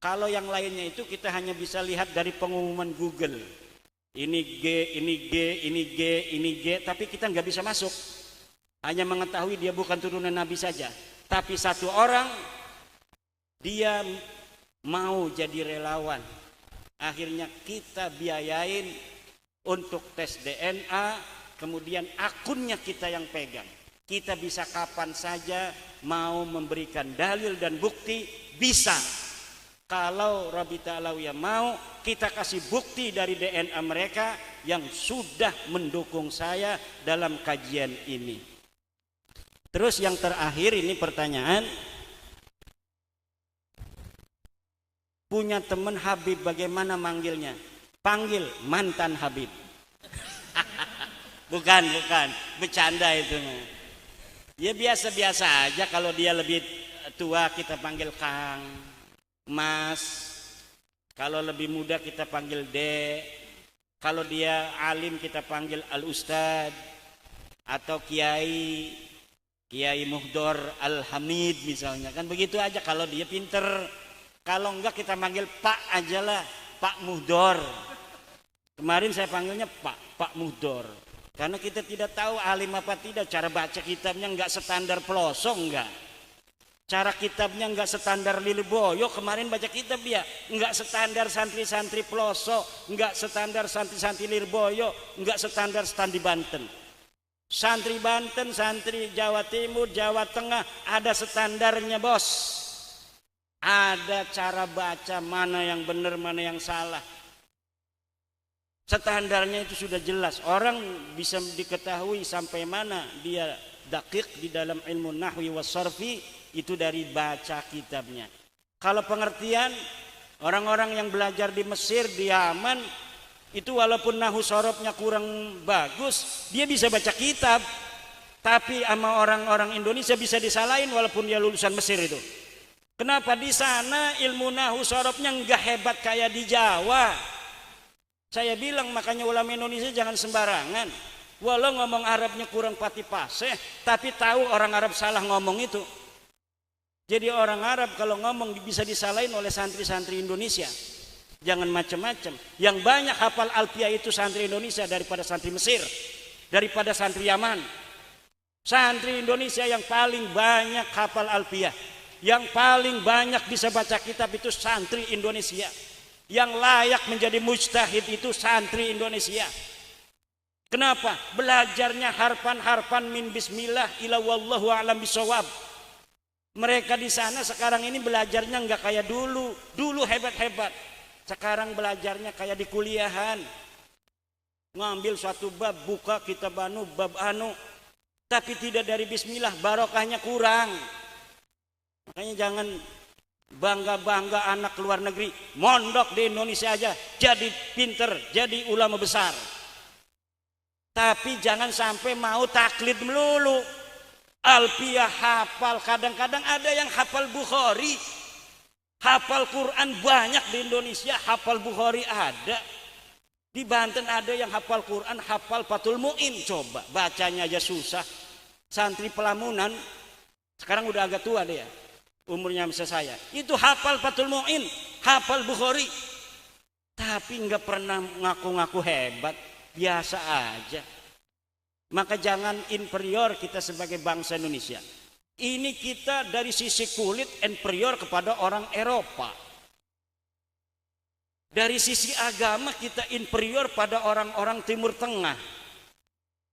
Kalau yang lainnya itu kita hanya bisa lihat dari pengumuman Google. Ini G, ini G, ini G, ini G. Tapi kita nggak bisa masuk. Hanya mengetahui dia bukan turunan Nabi saja. Tapi 1 orang, dia mau jadi relawan. Akhirnya kita biayain untuk tes DNA. Kemudian akunnya kita yang pegang. Kita bisa kapan saja mau memberikan dalil dan bukti, bisa. Kalau Rabita Alawiyah mau, kita kasih bukti dari DNA mereka yang sudah mendukung saya dalam kajian ini. Terus yang terakhir ini pertanyaan. Punya teman Habib, bagaimana manggilnya? Panggil mantan Habib. Bukan, bercanda itu. Ya biasa-biasa aja, kalau dia lebih tua kita panggil Kang, Mas. Kalau lebih muda kita panggil Dek. Kalau dia alim kita panggil Al-Ustad atau Kiai Muhdor Al-Hamid misalnya. Kan begitu aja kalau dia pinter. Kalau enggak kita panggil Pak aja lah, Pak Muhdor. Kemarin saya panggilnya Pak Muhdor. Karena kita tidak tahu alim apa tidak, cara baca kitabnya enggak standar pelosok enggak. Cara kitabnya enggak standar Lirboyo, kemarin baca kitab dia enggak standar santri-santri pelosok, enggak standar santri-santri Lirboyo, enggak standar standi Banten. Santri Banten, santri Jawa Timur, Jawa Tengah ada standarnya, Bos. Ada cara baca mana yang benar, mana yang salah. Standarnya itu sudah jelas. Orang bisa diketahui sampai mana dia dakik di dalam ilmu nahwi was sarfi itu dari baca kitabnya. Kalau pengertian orang-orang yang belajar di Mesir, di Yaman itu walaupun nahu sorobnya kurang bagus, dia bisa baca kitab. Tapi sama orang-orang Indonesia bisa disalahin walaupun dia lulusan Mesir itu. Kenapa? Di sana ilmu nahu sorobnya enggak hebat kayak di Jawa. Saya bilang makanya ulama Indonesia jangan sembarangan. Walau ngomong Arabnya kurang pati paseh, tapi tahu orang Arab salah ngomong itu. Jadi orang Arab kalau ngomong bisa disalahin oleh santri-santri Indonesia. Jangan macam-macam. Yang banyak hafal Alfiah itu santri Indonesia daripada santri Mesir, daripada santri Yaman. Santri Indonesia yang paling banyak hafal Alfiah, yang paling banyak bisa baca kitab itu santri Indonesia. Yang layak menjadi mujtahid itu santri Indonesia. Kenapa? Belajarnya harfan-harfan min bismillah ila wallahu a'lam bisawab. Mereka di sana sekarang ini belajarnya enggak kayak dulu. Dulu hebat-hebat. Sekarang belajarnya kayak di kuliahan. Ngambil satu bab, buka kitab anu, bab anu, tapi tidak dari bismillah, barokahnya kurang. Makanya jangan bangga-bangga anak luar negeri, mondok di Indonesia aja, jadi pinter, jadi ulama besar. Tapi jangan sampai mau taklid melulu. Alfiyah hafal, kadang-kadang ada yang hafal Bukhari, hafal Quran banyak di Indonesia, hafal Bukhari ada. Di Banten ada yang hafal Quran, hafal Fathul Mu'in, coba bacanya aja susah. Santri Pelamunan, sekarang udah agak tua dia, umurnya bisa saya, itu hafal Fathul Mu'in, hafal Bukhari, tapi nggak pernah ngaku-ngaku hebat, biasa aja. Maka jangan inferior kita sebagai bangsa Indonesia. Ini kita dari sisi kulit inferior kepada orang Eropa. Dari sisi agama kita inferior pada orang-orang Timur Tengah.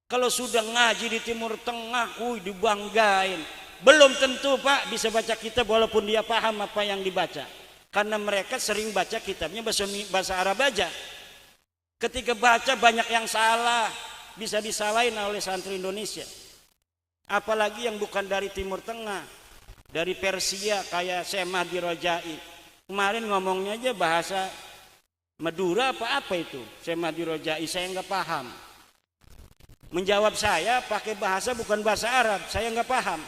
Kalau sudah ngaji di Timur Tengah, dibanggain. Belum tentu Pak bisa baca kitab walaupun dia paham apa yang dibaca. Karena mereka sering baca kitabnya bahasa Arab aja. Ketika baca banyak yang salah, bisa disalahin oleh santri Indonesia. Apalagi yang bukan dari Timur Tengah, dari Persia kayak Syekh Mahdi Rojai. Kemarin ngomongnya aja bahasa Madura apa itu? Syekh Mahdi Rojai, saya nggak paham. Menjawab saya pakai bahasa bukan bahasa Arab, saya nggak paham.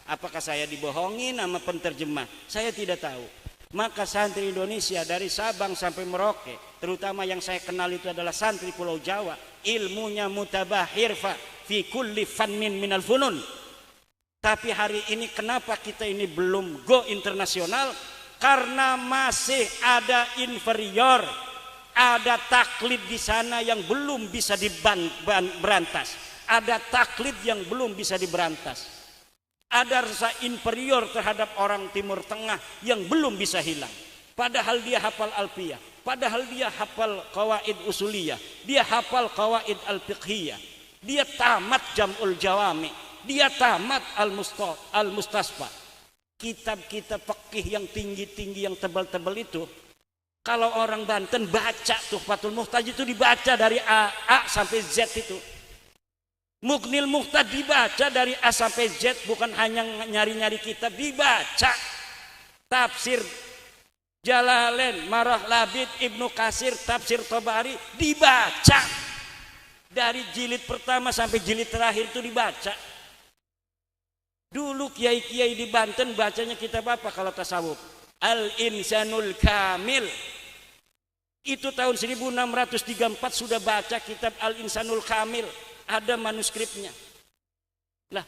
Apakah saya dibohongin sama penterjemah? Saya tidak tahu. Maka santri Indonesia dari Sabang sampai Merauke, terutama yang saya kenal itu adalah santri Pulau Jawa, ilmunya mutabahir fi kulli fannin minal funun. Tapi hari ini kenapa kita ini belum go internasional? Karena masih ada inferior, ada taklid di sana yang belum bisa diberantas, ada taklid yang belum bisa diberantas, ada rasa inferior terhadap orang Timur Tengah yang belum bisa hilang. Padahal dia hafal Alfiyah, padahal dia hafal qawaid usuliyah, dia hafal qawaid al-fiqhiyah, dia tamat Jam'ul Jawami, dia tamat al-Mustasfa. Kitab-kitab fikih yang tinggi-tinggi, yang tebal-tebal itu, kalau orang Banten baca Tuhfatul Muhtaj itu dibaca dari A sampai Z itu. Mughnil Muhtaj dibaca dari A sampai Z, bukan hanya nyari-nyari kitab, dibaca. Tafsir Jalalain, Marah Labid, Ibnu Katsir, Tafsir Tabari dibaca. Dari jilid pertama sampai jilid terakhir itu dibaca. Dulu kiai-kiai di Banten bacanya kitab apa kalau tasawuf? Al-Insanul Kamil. Itu tahun 1634 sudah baca kitab Al-Insanul Kamil, ada manuskripnya. Lah,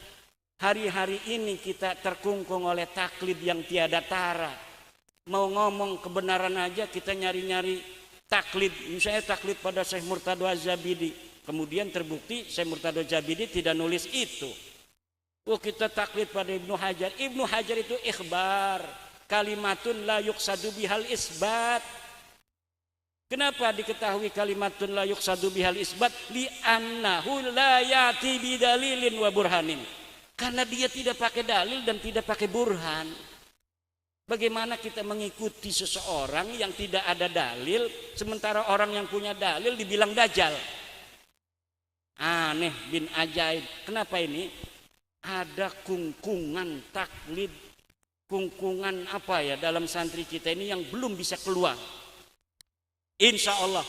hari-hari ini kita terkungkung oleh taklid yang tiada tara. Mau ngomong kebenaran aja kita nyari-nyari taklid. Misalnya taklid pada Syekh Murtadho Az-Zabidi. Kemudian terbukti Syekh Murtadho Az-Zabidi tidak nulis itu. Oh, kita taklid pada Ibnu Hajar. Ibnu Hajar itu ikhbar, kalimatun la yuqsadu bihal isbat. Kenapa diketahui kalimatun la yuqsadu bihal isbat? Li annahu la yati bidalilin wa burhanin. Karena dia tidak pakai dalil dan tidak pakai burhan. Bagaimana kita mengikuti seseorang yang tidak ada dalil, sementara orang yang punya dalil dibilang dajjal? Aneh bin ajaib. Kenapa ini? Ada kungkungan taklid, kungkungan apa ya dalam santri kita ini yang belum bisa keluar. Insya Allah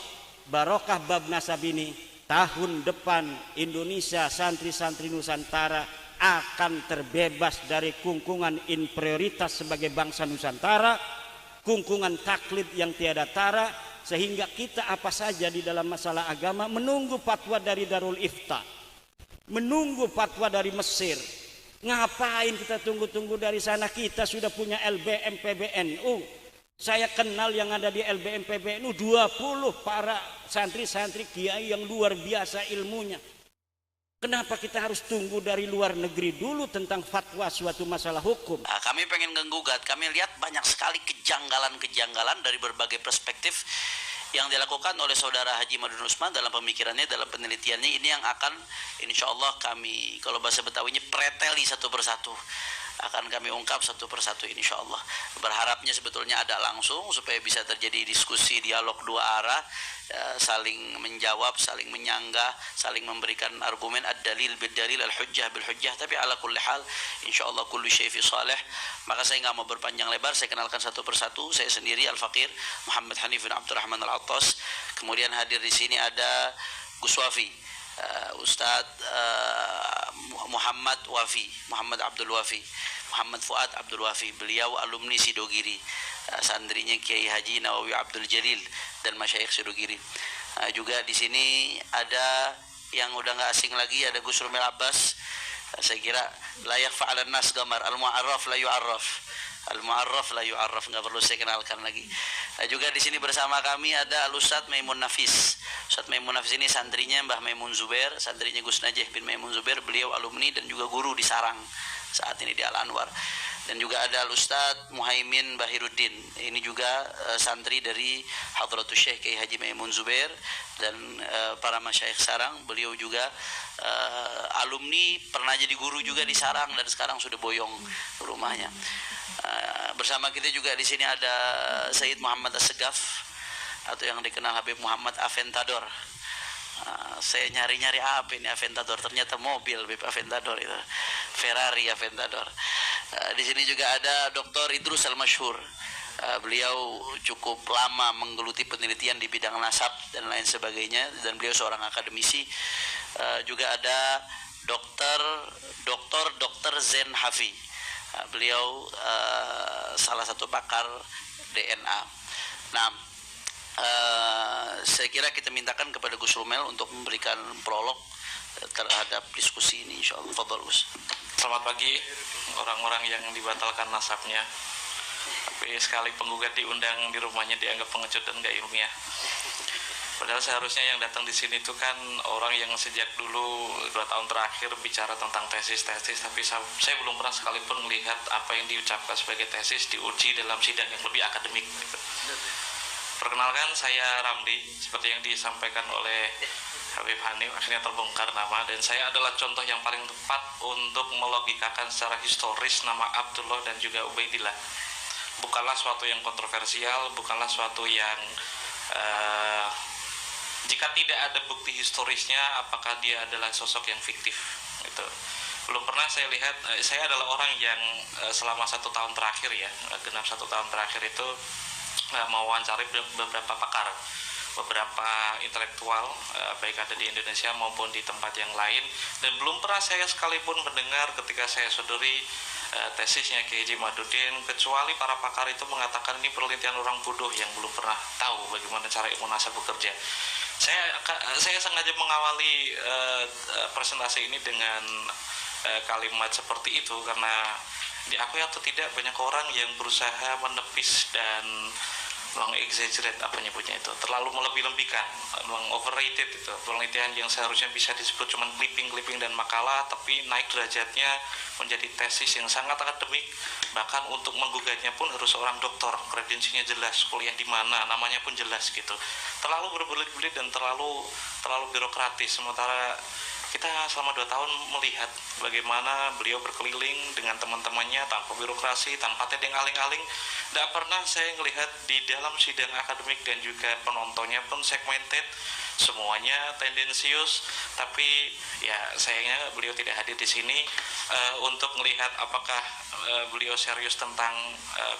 barokah bab nasab ini, tahun depan Indonesia santri-santri Nusantara akan terbebas dari kungkungan inferioritas sebagai bangsa Nusantara, kungkungan taklid yang tiada tara, sehingga kita apa saja di dalam masalah agama menunggu fatwa dari Darul Ifta, menunggu fatwa dari Mesir. Ngapain kita tunggu-tunggu dari sana? Kita sudah punya LBM PBNU. Saya kenal yang ada di LBM PBNU 20 para santri-santri kiai yang luar biasa ilmunya. Kenapa kita harus tunggu dari luar negeri dulu tentang fatwa suatu masalah hukum? Nah, kami pengen menggugat. Kami lihat banyak sekali kejanggalan-kejanggalan dari berbagai perspektif yang dilakukan oleh saudara Haji Madun Usman dalam pemikirannya, dalam penelitiannya. Ini yang akan insya Allah kami, kalau bahasa Betawinya, preteli satu persatu. akan kami ungkap satu persatu insyaallah. Berharapnya sebetulnya ada langsung supaya bisa terjadi diskusi dialog dua arah, saling menjawab, saling menyanggah, saling memberikan argumen, ad-dalil bid-dalil, al-hujjah bil-hujjah. Tapi ala kulli hal insyaallah kullu syai' fi salih. Maka saya enggak mau berpanjang lebar, saya kenalkan satu persatu. Saya sendiri Al-Faqir Muhammad Hanif bin Abdurrahman Al-Attas. Kemudian hadir di sini ada Gus Wafi, Ustadz Muhammad Wafi, Muhammad Abdul Wafi, Muhammad Fuad Abdul Wafi. Beliau alumni Sidogiri, santrinya Kiai Haji Nawawi Abdul Jalil dan masyayikh Sidogiri. Juga di sini ada yang udah nggak asing lagi, ada Gus Rumel Abbas. Saya kira layak fa'alan nas gambar al-mu'arraf la yu'arraf, al-mu'arraf la yu'arraf, nggak perlu saya kenalkan lagi. Juga di sini bersama kami ada Al-Ustadz Maimun Nafis. Ustadz Maimun Nafis ini santrinya Mbah Maimun Zubair, santrinya Gus Najih bin Maimun Zubair. Beliau alumni dan juga guru di Sarang saat ini di Al-Anwar. Dan juga ada Al-Ustadz Muhaimin Bahiruddin, ini juga santri dari Hadratus Syekh Kiai Haji Maimun Zubair dan para masyayikh Sarang. Beliau juga alumni, pernah jadi guru juga di Sarang dan sekarang sudah boyong rumahnya. Bersama kita juga di sini ada Sayyid Muhammad As-Segaf atau yang dikenal Habib Muhammad Aventador. Saya nyari-nyari apa ini Aventador, ternyata mobil Habib Aventador itu, Ferrari Aventador. Di sini juga ada Dr. Idrus Al-Masyhur. Beliau cukup lama menggeluti penelitian di bidang nasab dan lain sebagainya, dan beliau seorang akademisi. Juga ada Dr. Zen Hafi. Beliau salah satu pakar DNA. Nah, saya kira kita mintakan kepada Gus Rumel untuk memberikan prolog terhadap diskusi ini insyaallah. Fadhal Gus. Selamat pagi orang-orang yang dibatalkan nasabnya, tapi sekali penggugat diundang di rumahnya dianggap pengecut dan gak ilmiah. Padahal seharusnya yang datang di sini itu kan orang yang sejak dulu 2 tahun terakhir bicara tentang tesis, tapi saya belum pernah sekalipun melihat apa yang diucapkan sebagai tesis diuji dalam sidang yang lebih akademik. Perkenalkan, saya Ramli, seperti yang disampaikan oleh Habib Hanif, akhirnya terbongkar nama, dan saya adalah contoh yang paling tepat untuk melogikakan secara historis nama Abdullah dan juga Ubaidillah. Bukanlah suatu yang kontroversial, bukanlah suatu yang jika tidak ada bukti historisnya, apakah dia adalah sosok yang fiktif gitu. Belum pernah saya lihat, saya adalah orang yang selama 1 tahun terakhir ya, genap 1 tahun terakhir itu mewawancari beberapa pakar, beberapa intelektual, baik ada di Indonesia maupun di tempat yang lain, dan belum pernah saya sekalipun mendengar ketika saya sodori tesisnya Kiai Haji Madudin, kecuali para pakar itu mengatakan ini penelitian orang bodoh yang belum pernah tahu bagaimana cara ilmu nasab bekerja. Saya sengaja mengawali presentasi ini dengan kalimat seperti itu karena diakui atau tidak banyak orang yang berusaha menepis dan meng-exaggerate apa nyebutnya itu, terlalu melebih-lebihkan, meng-overrated itu penelitian yang seharusnya bisa disebut cuma clipping dan makalah, tapi naik derajatnya menjadi tesis yang sangat akademik. Bahkan untuk menggugatnya pun harus seorang doktor, kredensinya jelas, kuliah di mana, namanya pun jelas gitu. Terlalu berbelit-belit dan terlalu birokratis. Sementara kita selama 2 tahun melihat bagaimana beliau berkeliling dengan teman-temannya tanpa birokrasi, tanpa tedeng aling-aling. Tidak pernah saya melihat di dalam sidang akademik dan juga penontonnya pun segmented, semuanya tendensius. Tapi ya sayangnya beliau tidak hadir di sini untuk melihat apakah beliau serius tentang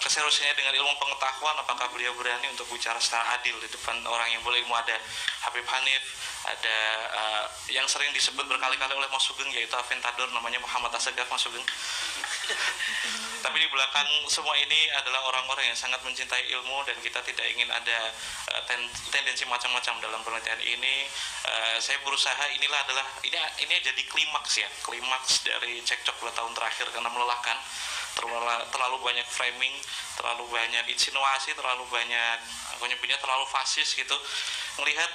keseriusannya dengan ilmu pengetahuan, apakah beliau berani untuk bicara secara adil di depan orang yang berilmu. Ada Habib Hanif, ada yang sering disebut berkali-kali oleh Mas Sugeng yaitu Aventador, namanya Muhammad As-Segaf Mas Sugeng. Tapi di belakang semua ini adalah orang-orang yang sangat mencintai ilmu, dan kita tidak ingin ada tendensi macam-macam dalam penelitian ini. Saya berusaha ini jadi klimaks dari cekcok 2 tahun terakhir karena melelahkan. Terlalu banyak framing, terlalu banyak insinuasi, terlalu banyak terlalu fasis gitu. Melihat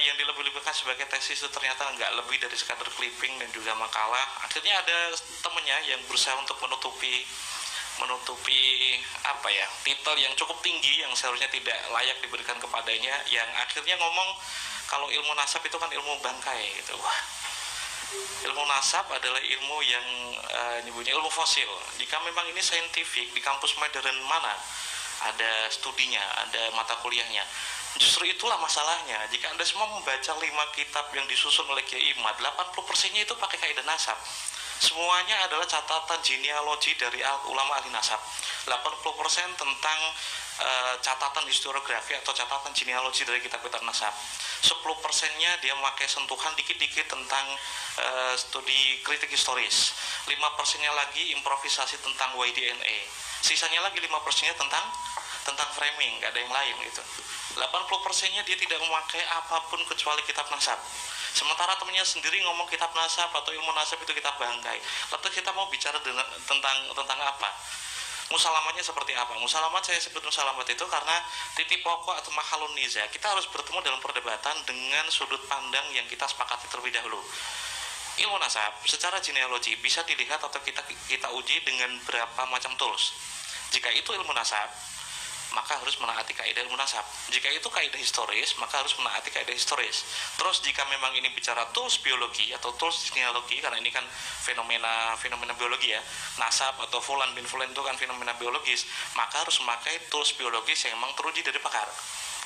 yang dilebih-lebihkan sebagai tesis itu ternyata nggak lebih dari sekadar clipping dan juga makalah. Akhirnya ada temennya yang berusaha untuk menutupi titel yang cukup tinggi yang seharusnya tidak layak diberikan kepadanya, yang akhirnya ngomong kalau ilmu nasab itu kan ilmu bangkai gitu. Wah, Ilmu nasab adalah ilmu yang nyebutnya ilmu fosil. Jika memang ini saintifik, di kampus modern mana ada studinya, ada mata kuliahnya. Justru itulah masalahnya. Jika Anda semua membaca 5 kitab yang disusun oleh Kiai Imad, 80%-nya itu pakai kaidah nasab. Semuanya adalah catatan genealogi dari ulama ahli nasab. 80% tentang catatan historiografi atau catatan genealogi dari kitab-kitab nasab. 10%-nya dia memakai sentuhan dikit-dikit tentang studi kritik historis. 5%-nya lagi improvisasi tentang YDNA. Sisanya lagi 5%-nya tentang framing, nggak ada yang lain gitu. 80%-nya dia tidak memakai apapun kecuali kitab nasab. Sementara temannya sendiri ngomong kitab nasab atau ilmu nasab itu kitab bangkai. Lalu kita mau bicara tentang apa? Musalamatnya seperti apa? Musalamat, saya sebut musalamat itu karena titik pokok atau mahalun niza. Kita harus bertemu dalam perdebatan dengan sudut pandang yang kita sepakati terlebih dahulu. Ilmu nasab secara genealogi bisa dilihat atau kita uji dengan berapa macam tools. Jika itu ilmu nasab, maka harus menaati kaidah ilmu nasab. Jika itu kaidah historis, maka harus menaati kaidah historis. Terus jika memang ini bicara tools biologi atau tools genealogi, karena ini kan fenomena biologi ya, nasab atau fulan bin fulan itu kan fenomena biologis, maka harus memakai tools biologis yang memang teruji dari pakar.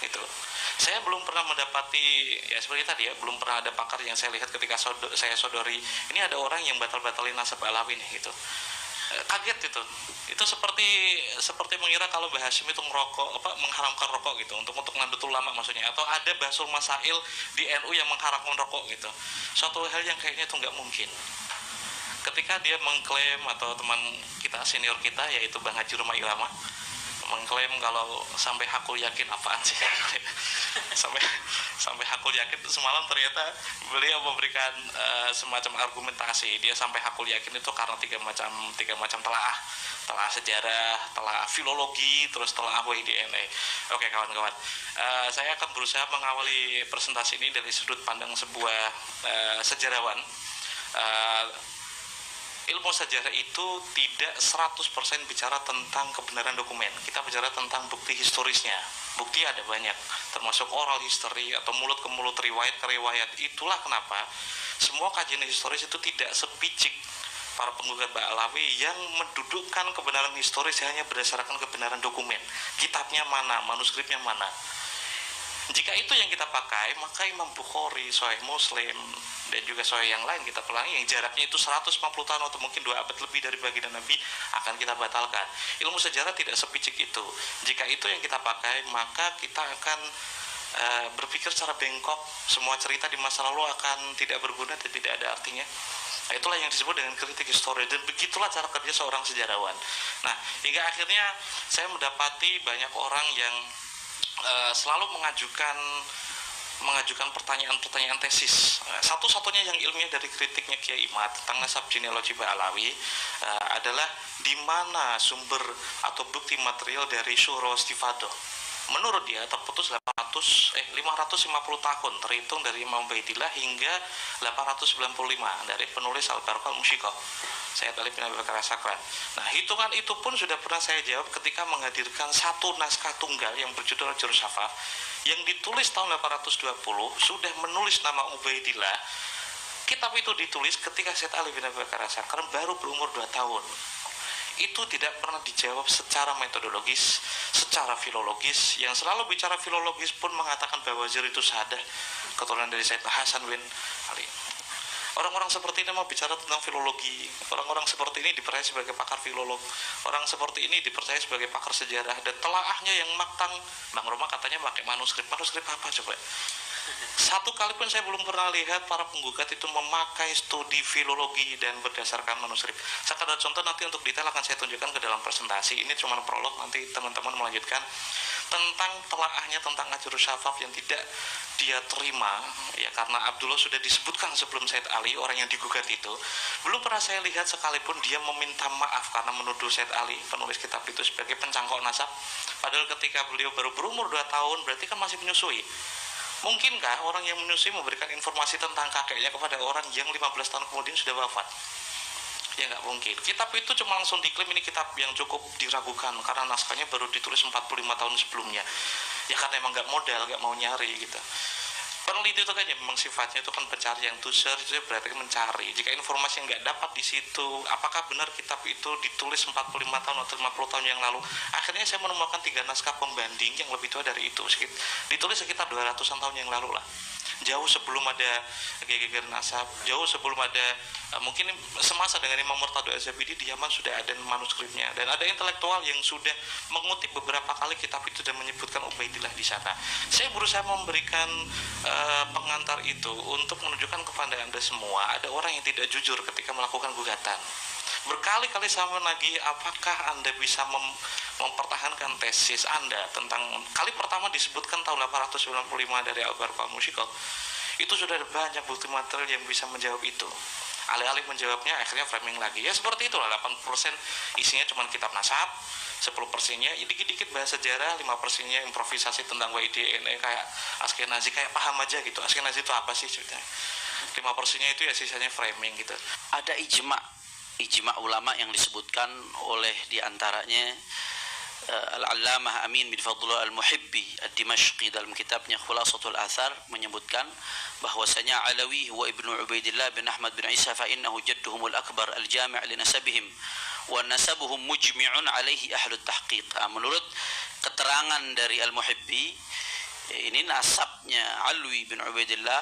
Gitu. Saya belum pernah mendapati, ya seperti tadi ya, belum pernah ada pakar yang saya lihat ketika saya sodori, ini ada orang yang batal-batalin nasab Alawi nih gitu. Kaget itu seperti mengira kalau Mbah Hashim itu mengharamkan rokok gitu untuk Nahdlatul Ulama maksudnya, atau ada Basul Masail di NU yang mengharamkan rokok gitu. Suatu hal yang kayaknya itu nggak mungkin. Ketika dia mengklaim, atau teman kita senior kita yaitu Bang Haji Rumah Irama mengklaim kalau sampai hakul yakin, apaan sih sampai hakul yakin, semalam ternyata beliau memberikan semacam argumentasi. Dia sampai hakul yakin itu karena tiga macam telah sejarah, telah filologi, terus telah YDNA. Oke kawan-kawan, saya akan berusaha mengawali presentasi ini dari sudut pandang sebuah sejarawan. Ilmu sejarah itu tidak 100% bicara tentang kebenaran dokumen. Kita bicara tentang bukti historisnya. Bukti ada banyak, termasuk oral history atau mulut ke mulut, riwayat ke riwayat. Itulah kenapa semua kajian historis itu tidak sepicik para penggugat Ba'alawi yang mendudukkan kebenaran historis hanya berdasarkan kebenaran dokumen. Kitabnya mana, manuskripnya mana. Jika itu yang kita pakai, maka Imam Bukhari, Sahih Muslim, dan juga Sahih yang lain kita pelangi yang jaraknya itu 150 tahun atau mungkin 2 abad lebih dari baginda Nabi akan kita batalkan. Ilmu sejarah tidak sepicik itu. Jika itu yang kita pakai, maka kita akan berpikir secara bengkok. Semua cerita di masa lalu akan tidak berguna dan tidak ada artinya. Nah, itulah yang disebut dengan kritik histori, dan begitulah cara kerja seorang sejarawan. Nah, hingga akhirnya saya mendapati banyak orang yang selalu mengajukan pertanyaan-pertanyaan tesis. Satu-satunya yang ilmiah dari kritiknya Kiai Imad tentang nasab genealogi Ba'alawi adalah di mana sumber atau bukti material dari Syuro Stifadoh. Menurut dia terputus 550 tahun terhitung dari Imam Ubaidillah hingga 895 dari penulis Al-Barqah Al-Musyiqah, Sayyid Ali bin Abi Bakar As-Sakran. Nah, hitungan itu pun sudah pernah saya jawab ketika menghadirkan satu naskah tunggal yang berjudul Jurus Safaf yang ditulis tahun 820, sudah menulis nama Ubaidillah. Kitab itu ditulis ketika Sayyid Ali bin Abi Bakar As-Sakran baru berumur 2 tahun. Itu tidak pernah dijawab secara metodologis, secara filologis. Yang selalu bicara filologis pun mengatakan bahwa Wazir itu sahadah keturunan dari Sayyid Hasan bin Ali. Orang-orang seperti ini mau bicara tentang filologi. Orang-orang seperti ini dipercaya sebagai pakar filolog. Orang seperti ini dipercaya sebagai pakar sejarah. Dan telaahnya yang maktang, Bang Roma katanya pakai manuskrip. Manuskrip apa coba? Satu kali pun saya belum pernah lihat para penggugat itu memakai studi filologi dan berdasarkan manuskrip. Sekadar contoh, nanti untuk detail akan saya tunjukkan ke dalam presentasi. Ini cuma prolog, nanti teman-teman melanjutkan tentang telaahnya tentang Jurus Safaf yang tidak dia terima ya, karena Abdullah sudah disebutkan sebelum Sayyid Ali, orang yang digugat itu. Belum pernah saya lihat sekalipun dia meminta maaf karena menuduh Sayyid Ali, penulis kitab itu, sebagai pencangkok nasab. Padahal ketika beliau baru berumur 2 tahun, berarti kan masih menyusui. Mungkinkah orang yang menyusui memberikan informasi tentang kakeknya kepada orang yang 15 tahun kemudian sudah wafat? Ya nggak mungkin. Kitab itu cuma langsung diklaim ini kitab yang cukup diragukan karena naskahnya baru ditulis 45 tahun sebelumnya. Ya karena emang nggak modal, nggak mau nyari gitu. Peneliti itu kan ya memang sifatnya itu kan pencarian, to search itu berarti kan mencari. Jika informasi yang nggak dapat di situ, apakah benar kitab itu ditulis 45 tahun atau 50 tahun yang lalu? Akhirnya saya menemukan 3 naskah pembanding yang lebih tua dari itu, ditulis sekitar 200-an tahun yang lalu lah. Jauh sebelum ada geger nasab, jauh sebelum ada mungkin semasa dengan Imam Murtado Az-Zabidi di Yaman sudah ada manuskripnya, dan ada intelektual yang sudah mengutip beberapa kali kitab itu dan menyebutkan Ubaidillah di sana. Saya berusaha memberikan pengantar itu untuk menunjukkan kepada Anda semua ada orang yang tidak jujur ketika melakukan gugatan. Berkali-kali saya menagih, apakah Anda bisa mempertahankan tesis Anda tentang, kali pertama disebutkan tahun 895 dari Al-Barqa Mushikot, itu sudah ada banyak bukti material yang bisa menjawab itu. Alih-alih menjawabnya akhirnya framing lagi, ya seperti itulah. 80% isinya cuma kitab nasab, 10%-nya dikit-dikit bahasa sejarah, 5%-nya improvisasi tentang WIDNE kayak Askenazi, kayak paham aja gitu Askenazi itu apa sih ceritanya. 5%-nya itu ya sisanya framing gitu. Ada ijma ulama yang disebutkan oleh diantaranya Al-Allamah Amin bin Fadlullah Al-Muhibbi Ad-Dimashqi dalam kitabnya Khulasatul Athar menyebutkan bahwasanya Alawi huwa ibnu Ubaidillah bin Ahmad bin Isa fa innahu jadduhumul akbar al-jami' li nasabihim wa nasabuhum mujmi'un alaihi ahlut tahqiq. Menurut keterangan dari Al-Muhibbi, ini nasabnya Alwi bin Ubaidillah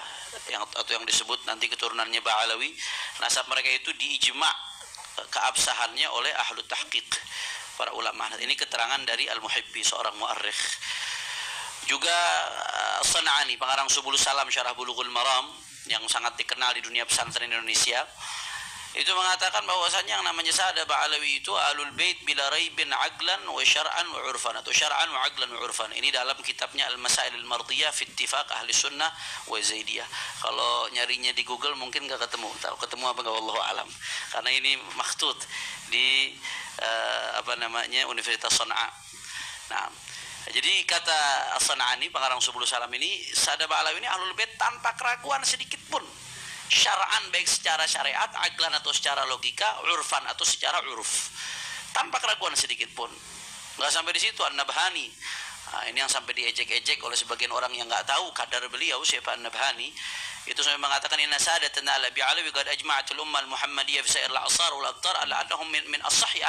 atau yang disebut nanti keturunannya Ba'alawi, nasab mereka itu diijma' keabsahannya oleh ahlu tahqiq, para ulama. Ini keterangan dari Al-Muhibbi, seorang muarrikh. Juga San'ani, pengarang Subul Salam Syarah Bulughul Maram yang sangat dikenal di dunia pesantren Indonesia, itu mengatakan bahwasanya yang namanya Sa'ad Ba'alawi itu Ahlul Bait bila raibin aqlan wa syar'an wa urfan, atau syar'an wa aqlan wa urfan. Ini dalam kitabnya Al-Masail Al-Mardiyah fi Ittifaq Ahli Sunnah wa Zaidiyah. Kalau nyarinya di Google mungkin enggak ketemu. Tahu ketemu apa enggak, wallahu alam. Karena ini makhtut di Universitas Sana'a. Nah, jadi kata As-San'ani, pengarang Subul Salam ini, Sa'ad Ba'alawi ini Ahlul Bait tanpa keraguan sedikit pun. Syara'an, baik secara syariat, aqlan atau secara logika, urfan atau secara uruf, tanpa keraguan sedikit pun. Nggak sampai di situ. An-Nabhani, ini yang sampai diejek-ejek oleh sebagian orang yang nggak tahu kadar beliau siapa An-Nabhani, itu sampai mengatakan inna sadatana ala bi'alawi qad ajma'atul ummah al-muhammadiyah fi sa'ir al-a'sar wal aqtar ala annahum min as-sahih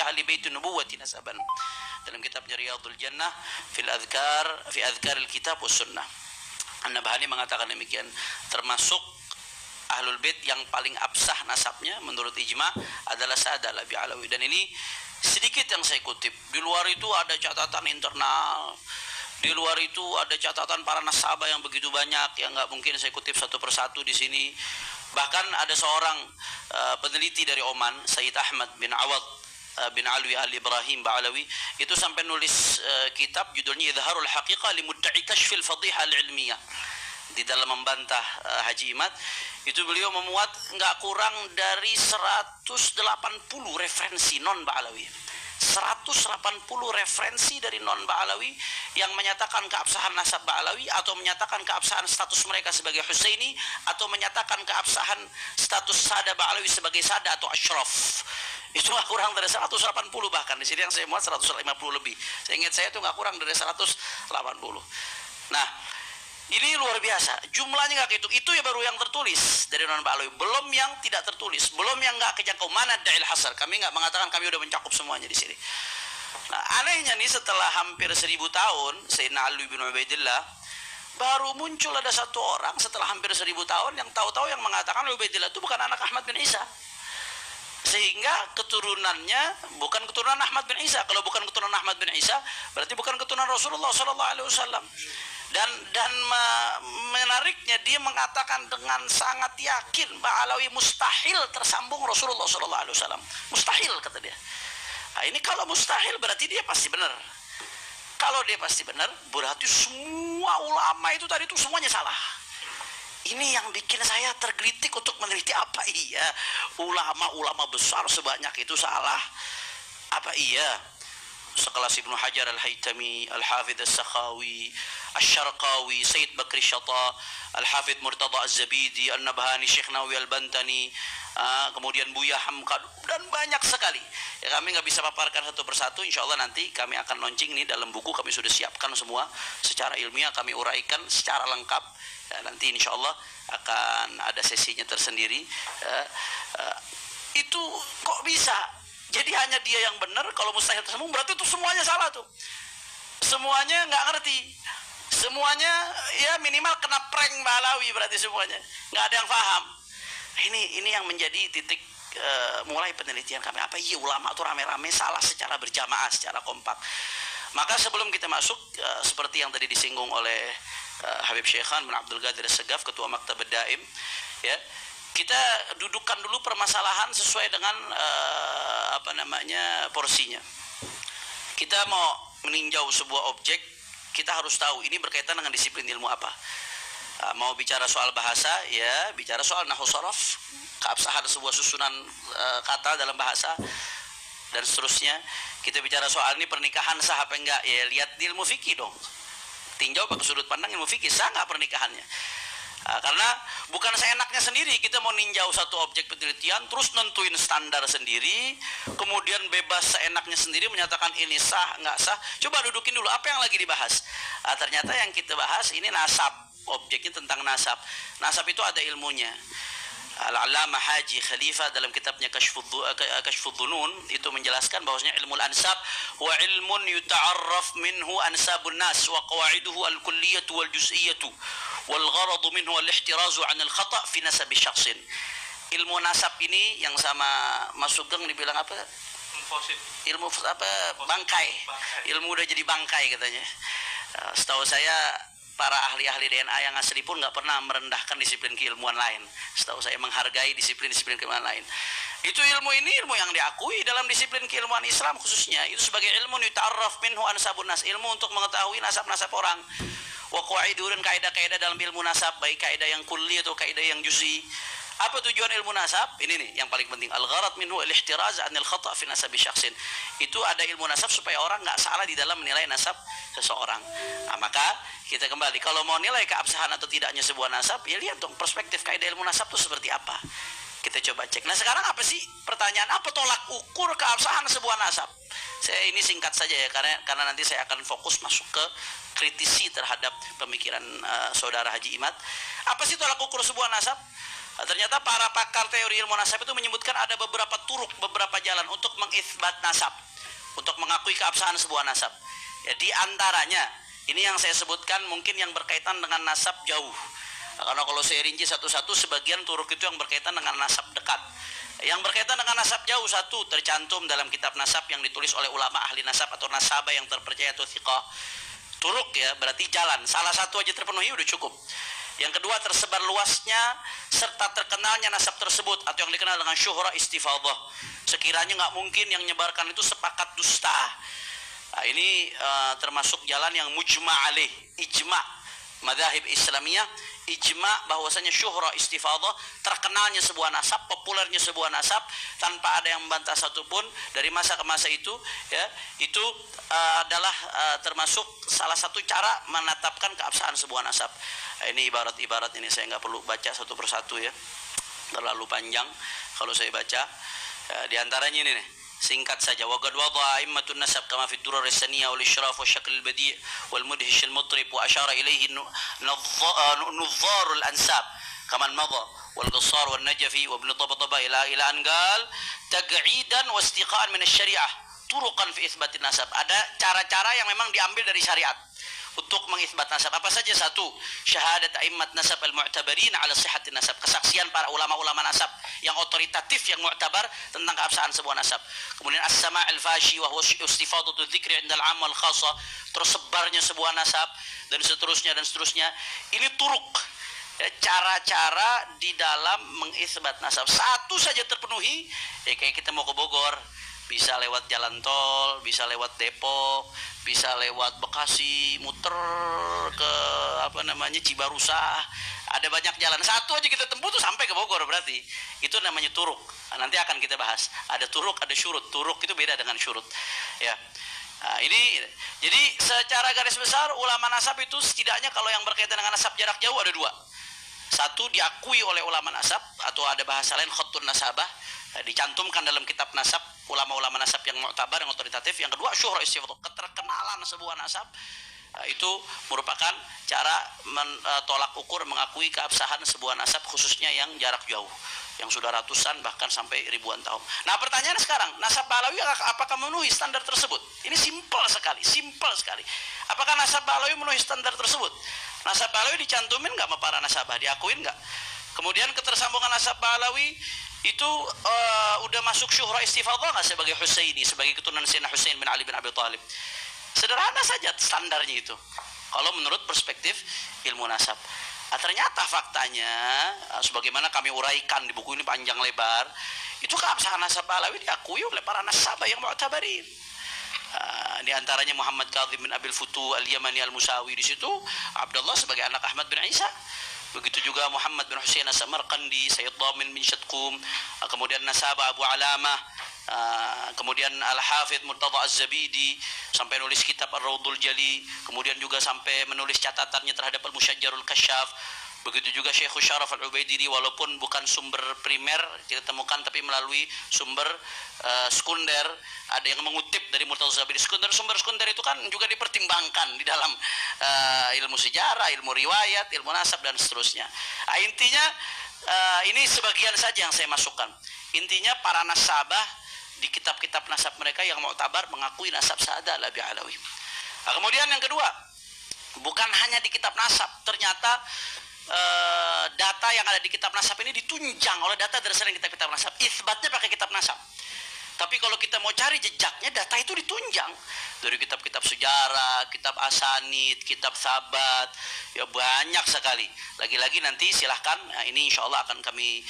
ahli bait nubuwwati nasaban. Dalam kitabnya Riyadhul Jannah fi adhkar al-kitab was sunnah, An-Nabhani mengatakan demikian. Termasuk Ahlul Bait yang paling absah nasabnya menurut ijma adalah Sa'ad Ba'alawi. Dan ini sedikit yang saya kutip. Di luar itu ada catatan internal, di luar itu ada catatan para nasabah yang begitu banyak yang nggak mungkin saya kutip satu persatu di sini. Bahkan ada seorang peneliti dari Oman, Sayyid Ahmad bin Awad bin Alwi Al-Ibrahim Ba'alawi, itu sampai nulis kitab judulnya Idharul Haqiqah li Mudda'i Kashfil Fadhiha Al-Ilmiyah. Di dalam membantah Haji Imad, itu beliau memuat nggak kurang dari 180 referensi non Ba'alawi. 180 referensi dari non Ba'alawi yang menyatakan keabsahan nasab Ba'alawi, atau menyatakan keabsahan status mereka sebagai Husaini, atau menyatakan keabsahan status Sada Ba'alawi sebagai Sada atau Ashraf. Itu nggak kurang dari 180, bahkan di sini yang saya muat 150 lebih. Saya ingat saya itu nggak kurang dari 180. Nah, ini luar biasa. Jumlahnya nggak kehitung. Itu ya baru yang tertulis dari non Ba'alawi. Belum yang tidak tertulis. Belum yang nggak kejangkau. Mana da'il hasar. Kami nggak mengatakan kami udah mencakup semuanya di sini. Nah, anehnya nih, setelah hampir 1000 tahun Sayyidina Ali bin Ubaidillah, baru muncul ada satu orang setelah hampir 1000 tahun yang tahu-tahu yang mengatakan Ubaidillah itu bukan anak Ahmad bin Isa. Sehingga keturunannya bukan keturunan Ahmad bin Isa. Kalau bukan keturunan Ahmad bin Isa, berarti bukan keturunan Rasulullah SAW. Dan menariknya, dia mengatakan dengan sangat yakin Ba'alawi mustahil tersambung Rasulullah SAW. Mustahil, kata dia. Nah, ini kalau mustahil berarti dia pasti benar. Kalau dia pasti benar, berarti semua ulama itu tadi itu semuanya salah. Ini yang bikin saya tergelitik untuk meneliti, apa iya ulama-ulama besar sebanyak itu salah? Apa iya sekelas Ibnu Hajar Al-Haytami, Al-Hafidh As-Sakhawi, Asy-Syarqawi, Sayyid Bakri Syata, Al-Hafidh Murtada Az-Zabidi, An-Nabhani, Syekh Nawawi Al-Bantani, kemudian Buya Hamka, dan banyak sekali. Ya, kami nggak bisa paparkan satu persatu. Insya Allah nanti kami akan launching ini dalam buku, kami sudah siapkan semua secara ilmiah, kami uraikan secara lengkap. Ya, nanti insya Allah akan ada sesinya tersendiri. Itu kok bisa? Jadi hanya dia yang benar, kalau mustahil tersembung berarti itu semuanya salah tuh. Semuanya nggak ngerti. Semuanya ya minimal kena prank Mbak Alawi, berarti semuanya nggak ada yang paham. Ini yang menjadi titik mulai penelitian kami. Apa iya ulama itu rame-rame salah secara berjamaah, secara kompak? Maka sebelum kita masuk, seperti yang tadi disinggung oleh Habib Syekhan bin Abdul Qadir Segaf, Ketua Maktab Daim, ya, kita dudukkan dulu permasalahan sesuai dengan porsinya. Kita mau meninjau sebuah objek, kita harus tahu ini berkaitan dengan disiplin ilmu apa. Mau bicara soal bahasa, ya bicara soal nahwu sharaf, keabsahan sebuah susunan kata dalam bahasa, dan seterusnya. Kita bicara soal ini pernikahan sah apa enggak, ya lihat di ilmu fikih dong. Tinjau pakai sudut pandang ilmu fikih, sah nggak pernikahannya. Karena bukan seenaknya sendiri kita mau ninjau satu objek penelitian terus nentuin standar sendiri, kemudian bebas seenaknya sendiri menyatakan ini sah nggak sah. Coba dudukin dulu apa yang lagi dibahas. Ternyata yang kita bahas ini nasab, objeknya tentang nasab. Nasab itu ada ilmunya. Al-Allamah Haji Khalifah dalam kitabnya Kashfudz Dzunun itu menjelaskan bahwasanya ilmu ansab wa ilmun yuta'arraf minhu ansabun nas wa qawaiduhu al-kulliyatu wal juz'iyatu wal gharadu minhu al-ihtirazu 'an al-khata' fi nasab syakhsin. Ilmu nasab ini yang sama Mas Sugeng dibilang apa? Ilmu apa? Bangkai. Ilmu udah jadi bangkai katanya. Setahu saya para ahli-ahli DNA yang asli pun nggak pernah merendahkan disiplin keilmuan lain. Setahu saya menghargai disiplin-disiplin keilmuan lain. Itu ilmu ini ilmu yang diakui dalam disiplin keilmuan Islam khususnya. Itu sebagai ilmu yuta'arraf minhu ansabun nas, ilmu untuk mengetahui nasab-nasab orang. Wa qawaidu, dan kaidah-kaidah dalam ilmu nasab, baik kaidah yang kulli atau kaidah yang juz'i. Apa tujuan ilmu nasab? Ini nih yang paling penting. Al-gharad minhu al-ihtiraz 'anil khata' fi nasabi syakhsin. Itu ada ilmu nasab supaya orang nggak salah di dalam menilai nasab seseorang. Nah, maka kita kembali, kalau mau nilai keabsahan atau tidaknya sebuah nasab, ya lihat dong perspektif kaidah ilmu nasab itu seperti apa. Kita coba cek. Nah, sekarang apa sih pertanyaan, apa tolak ukur keabsahan sebuah nasab? Saya ini singkat saja ya, karena nanti saya akan fokus masuk ke kritisi terhadap pemikiran saudara Haji Imad. Apa sih tolak ukur sebuah nasab? Ternyata para pakar teori ilmu nasab itu menyebutkan ada beberapa turuk, beberapa jalan untuk mengisbat nasab, untuk mengakui keabsahan sebuah nasab. Ya, di antaranya ini yang saya sebutkan mungkin yang berkaitan dengan nasab jauh. Karena kalau saya rinci satu-satu, sebagian turuk itu yang berkaitan dengan nasab dekat. Yang berkaitan dengan nasab jauh, satu tercantum dalam kitab nasab yang ditulis oleh ulama ahli nasab atau nasabah yang terpercaya atau thiqah. Turuk ya berarti jalan, salah satu aja terpenuhi udah cukup. Yang kedua, tersebar luasnya serta terkenalnya nasab tersebut atau yang dikenal dengan syuhra istifadah. Sekiranya nggak mungkin yang menyebarkan itu sepakat dusta. Nah, ini termasuk jalan yang mujma' alaih, ijma' madzhab Islamiyah, ijma' bahwasanya syuhra istifadah, terkenalnya sebuah nasab, populernya sebuah nasab tanpa ada yang membantah satupun dari masa ke masa itu, ya, itu adalah termasuk salah satu cara menetapkan keabsahan sebuah nasab. Ini ibarat-ibarat ini saya nggak perlu baca satu persatu ya, terlalu panjang kalau saya baca. Di antaranya ini nih, singkat saja. Wa qad wada'a a'immatun nasab kama fi ad-durar as-saniyah wal ishraf wa syakl al-badi' wal mudhish al-mutrib wa ashara ilayhi nuzzar al-ansab kama madha wal qassar wal najfi wa ibn tabtaba ila an qal taq'idan wa istiqa'an min asy-syari'ah turuqan fi itsbat an-nasab. Ada cara-cara yang memang diambil dari syariat untuk mengisbat nasab. Apa saja? Satu, syahadat a'immat nasab al-mu'tabarin ala sihhatin nasab, kesaksian para ulama-ulama nasab yang otoritatif, yang mu'tabar tentang keabsahan sebuah nasab. Kemudian as-sama' al-fashi wa huwa istifadatu dzikri 'inda al-'am wal khassa, tersebarnya sebuah nasab dan seterusnya dan seterusnya. Ini turuk, ya, cara-cara di dalam mengisbat nasab. Satu saja terpenuhi, ya kayak kita mau ke Bogor, bisa lewat jalan tol, bisa lewat Depok, bisa lewat Bekasi, muter ke Cibarusah. Ada banyak jalan, satu aja kita tempuh tuh sampai ke Bogor, berarti itu namanya turuk. Nah, nanti akan kita bahas. Ada turuk, ada syurut. Turuk itu beda dengan syurut. Ya. Nah, ini jadi secara garis besar ulama nasab itu setidaknya kalau yang berkaitan dengan nasab jarak jauh ada dua. Satu, diakui oleh ulama nasab, atau ada bahasa lain khattun nasabah, dicantumkan dalam kitab nasab ulama-ulama nasab yang mu'tabar, yang otoritatif. Yang kedua, syuhra istifadhah, keterkenalan sebuah nasab. Itu merupakan cara tolak ukur mengakui keabsahan sebuah nasab, khususnya yang jarak jauh, yang sudah ratusan bahkan sampai ribuan tahun. Nah, pertanyaannya sekarang, nasab Ba'alawi apakah memenuhi standar tersebut? Ini simpel sekali, simpel sekali. Apakah nasab Ba'alawi memenuhi standar tersebut? Nasab Ba'alawi dicantumin nggak sama para nasabah? Diakuin nggak? Kemudian ketersambungan nasab Ba'alawi itu udah masuk syuhra istifadhah nggak sebagai Husaini, sebagai keturunan Sayyidina Husain bin Ali bin Abi Thalib? Sederhana saja standarnya itu, kalau menurut perspektif ilmu nasab. Ternyata faktanya, sebagaimana kami uraikan di buku ini panjang lebar, itu keabsahan nasab Ba'alawi diakui oleh para nasabah yang mu'tabarin. Di antaranya Muhammad Kadzim bin Abil Futu al-Yamani al-Musawi, di situ Abdullah sebagai anak Ahmad bin Isa. Begitu juga Muhammad bin Husain as-Samarqandi, Sayyid Dhamin bin Syadqum, kemudian nasabah Abu Alamah, kemudian Al-Hafidh Murtadha Az-Zabidi sampai nulis kitab Ar-Raudhul Jali, kemudian juga sampai menulis catatannya terhadap Al-Musyajjarul Kasyaf. Begitu juga Syekh Syaraf Al-Ubaidiri, walaupun bukan sumber primer kita temukan, tapi melalui sumber sekunder, ada yang mengutip dari Murtadha Az-Zabidi. Sumber-sekunder itu kan juga dipertimbangkan di dalam ilmu sejarah, ilmu riwayat, ilmu nasab, dan seterusnya. Intinya ini sebagian saja yang saya masukkan. Intinya para nasabah di kitab-kitab nasab mereka yang mu'tabar mengakui nasab Sa'dah Ba'alawi. Kemudian yang kedua, bukan hanya di kitab nasab, ternyata data yang ada di kitab nasab ini ditunjang oleh data dari selain kitab-kitab nasab. Itsbatnya pakai kitab nasab. Tapi kalau kita mau cari jejaknya, data itu ditunjang dari kitab-kitab sejarah, kitab asanid, kitab sabat, ya banyak sekali. Lagi-lagi nanti silahkan, ini insya Allah akan kami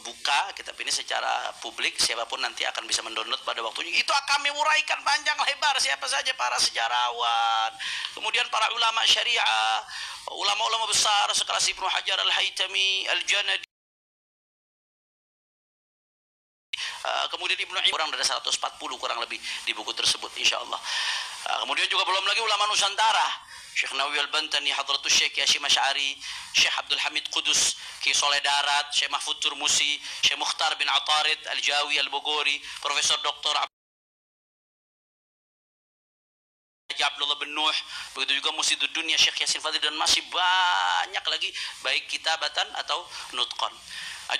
buka kitab ini secara publik, siapapun nanti akan bisa mendownload pada waktunya. Itu akan kami uraikan panjang lebar siapa saja para sejarawan, kemudian para ulama syariah, ulama-ulama besar sekelas Ibnu Hajar Al-Haytami, Al-Janadi, kemudian Ibnu kurang dari 140 kurang lebih di buku tersebut insyaallah. Kemudian juga belum lagi ulama Nusantara, Syekh Nawawi Al-Bantani, Hadratus Syekh Hasyim Asy'ari, Syekh Abdul Hamid Qudus, Ki Soleh Darat, Syekh Mahfud Turmusi, Syekh Mukhtar bin Atarid Al-Jawi Al-Bogori, Profesor Dr. Abdullah bin Nuh, begitu juga Musidud Dunya Syekh Yasin Fadil, dan masih banyak lagi baik kitabatan atau nutqan.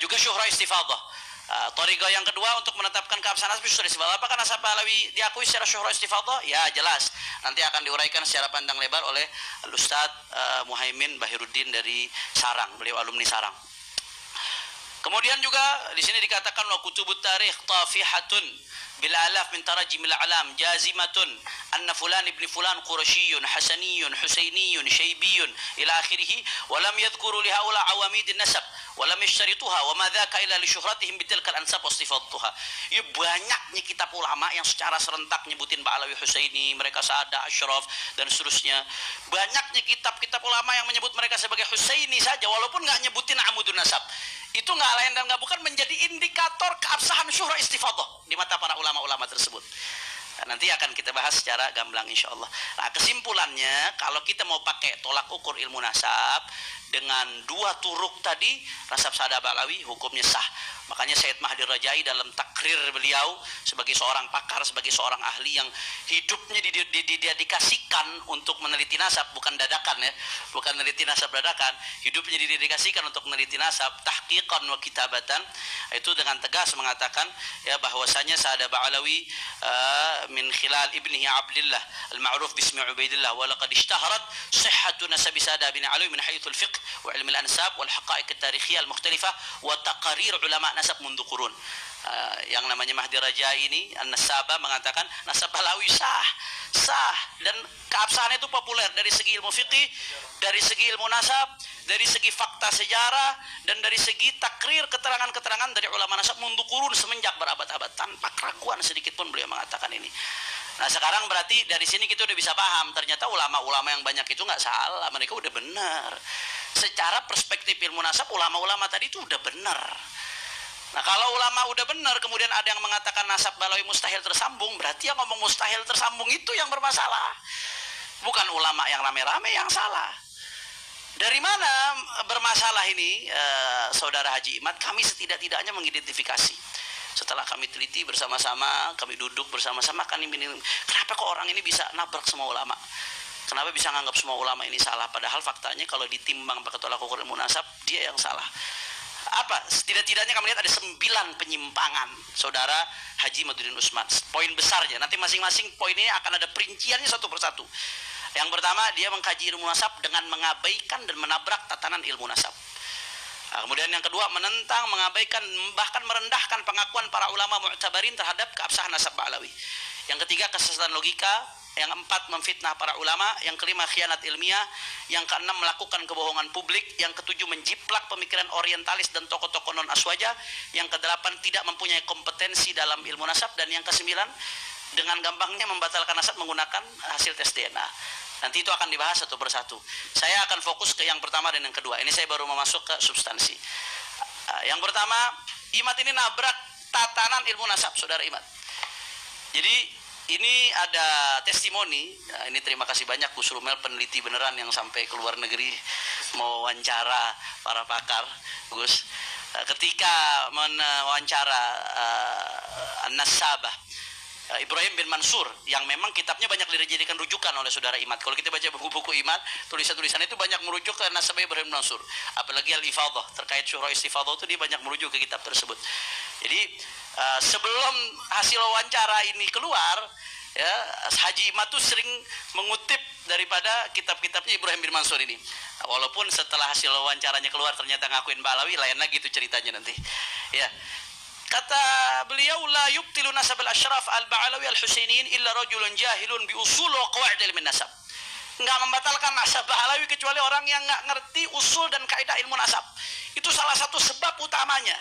Juga syuhra istifadhah. Thariqah yang kedua untuk menetapkan keabsahan nasab syuhra istifadhah. Apakah nasab Ba'alawi diakui secara syuhra istifadhah? Ya, jelas. Nanti akan diuraikan secara pandang lebar oleh Ustaz Muhaimin Bahiruddin dari Sarang. Beliau alumni Sarang. Kemudian juga di sini dikatakan wa kutubut tarikh tafihatun bil alaf min tarajimil alam jazimatun anna fulan ibn fulan qurasyiyyun hasaniyun husainiyun syaibiyun ila akhirih wa lam yadhkuru li haula awamid an-nasab wa lam yashtarituha wa ma dzaka illa li syuhratihim bitilka al-ansab wa sifattuha. Ya, banyaknya kitab ulama yang secara serentak nyebutin Ba'alawi, Husaini, mereka Sa'dah, Asyraf, dan seterusnya. Banyaknya kitab-kitab ulama yang menyebut mereka sebagai Husaini saja walaupun nggak nyebutin amudun nasab. Itu nggak lain dan nggak bukan menjadi indikator keabsahan syuhra istifadhah di mata para ulama-ulama tersebut. Nanti akan kita bahas secara gamblang insya Allah. Nah, kesimpulannya, kalau kita mau pakai tolak ukur ilmu nasab dengan dua turuk tadi, nasab Sa'dah Ba'alawi hukumnya sah. Makanya Sayyid Mahdi Rajai dalam takrir beliau sebagai seorang pakar, sebagai seorang ahli yang hidupnya didedikasikan untuk meneliti nasab, bukan dadakan ya, bukan meneliti nasab dadakan, hidupnya didedikasikan untuk meneliti nasab tahqiqan wa kitabatan, itu dengan tegas mengatakan ya bahwasanya Sa'dah Ba'alawi min khilal ibnihi Abdillah al-ma'ruf bismi Ubaidillah wa laqad ishtaharat sihhatu nasabi Sa'dah bin Alawi min haythul fiqh wa ilmi al-ansab wal haqa'iq at-tarikhiyah al-mukhtalifah wa taqarir ulama nasab mundu qurun. Yang namanya Mahdi Rajai ini An-Nasabah mengatakan nasab Ba'alawi sah dan keabsahannya itu populer dari segi ilmu fikih, dari segi ilmu nasab, dari segi fakta sejarah, dan dari segi takrir keterangan-keterangan dari ulama nasab mundu qurun semenjak berabad-abad, tanpa keraguan sedikit pun beliau mengatakan ini. Nah, sekarang berarti dari sini kita udah bisa paham ternyata ulama-ulama yang banyak itu nggak salah, mereka udah benar. Secara perspektif ilmu nasab, ulama-ulama tadi itu udah benar. Nah, kalau ulama udah benar, kemudian ada yang mengatakan nasab Ba'alawi mustahil tersambung, berarti yang ngomong mustahil tersambung itu yang bermasalah. Bukan ulama yang rame-rame yang salah. Dari mana bermasalah ini, Saudara Haji Imad? Kami setidak-tidaknya mengidentifikasi. Setelah kami teliti bersama-sama, kami duduk bersama-sama, kenapa kok orang ini bisa nabrak semua ulama? Kenapa bisa nganggap semua ulama ini salah? Padahal faktanya kalau ditimbang pakai tolak ukur ilmu nasab, dia yang salah. Apa? Setidak-tidaknya kami lihat ada 9 penyimpangan Saudara Haji Imaduddin Usman. Poin besarnya, nanti masing-masing poin ini akan ada perinciannya satu persatu. Yang pertama, dia mengkaji ilmu nasab dengan mengabaikan dan menabrak tatanan ilmu nasab. Nah, kemudian yang kedua, menentang, mengabaikan, bahkan merendahkan pengakuan para ulama mu'tabarin terhadap keabsahan nasab Ba'alawi. Yang ketiga, kesesatan logika. Yang keempat, memfitnah para ulama. Yang kelima, khianat ilmiah. Yang keenam, melakukan kebohongan publik. Yang ketujuh, menjiplak pemikiran orientalis dan tokoh-tokoh non-aswaja. Yang kedelapan, tidak mempunyai kompetensi dalam ilmu nasab. Dan yang kesembilan, dengan gampangnya membatalkan nasab menggunakan hasil tes DNA. Nanti itu akan dibahas satu persatu. Saya akan fokus ke yang pertama dan yang kedua. Ini saya baru mau masuk ke substansi. Yang pertama, Imad ini nabrak tatanan ilmu nasab, Saudara Imad. Jadi ini ada testimoni. Ini terima kasih banyak Gus Rumel, peneliti beneran yang sampai ke luar negeri mau wawancara para pakar, Gus. Ketika mewawancara An-Nasabah Ibrahim bin Mansur, yang memang kitabnya banyak dijadikan rujukan oleh Saudara Imad. Kalau kita baca buku-buku Imad, tulisan-tulisan itu banyak merujuk ke Nasabah Ibrahim bin Mansur. Apalagi Al-Ifadhah, terkait Syura Istifadhah itu dia banyak merujuk ke kitab tersebut. Jadi sebelum hasil wawancara ini keluar, ya, Haji Imad itu sering mengutip daripada kitab-kitabnya Ibrahim bin Mansur ini. Walaupun setelah hasil wawancaranya keluar ternyata ngakuin Ba'alawi, lain lagi itu ceritanya nanti. Ya. Kata beliau, la yubtilu nasab al-ashraf al-Ba'alawi al-Husainiyin illa rajulun jahilun bi usul wa qawaid ilmu nasab. Enggak membatalkan nasab Ba'alawi kecuali orang yang enggak ngerti usul dan kaidah ilmu nasab. Itu salah satu sebab utamanya.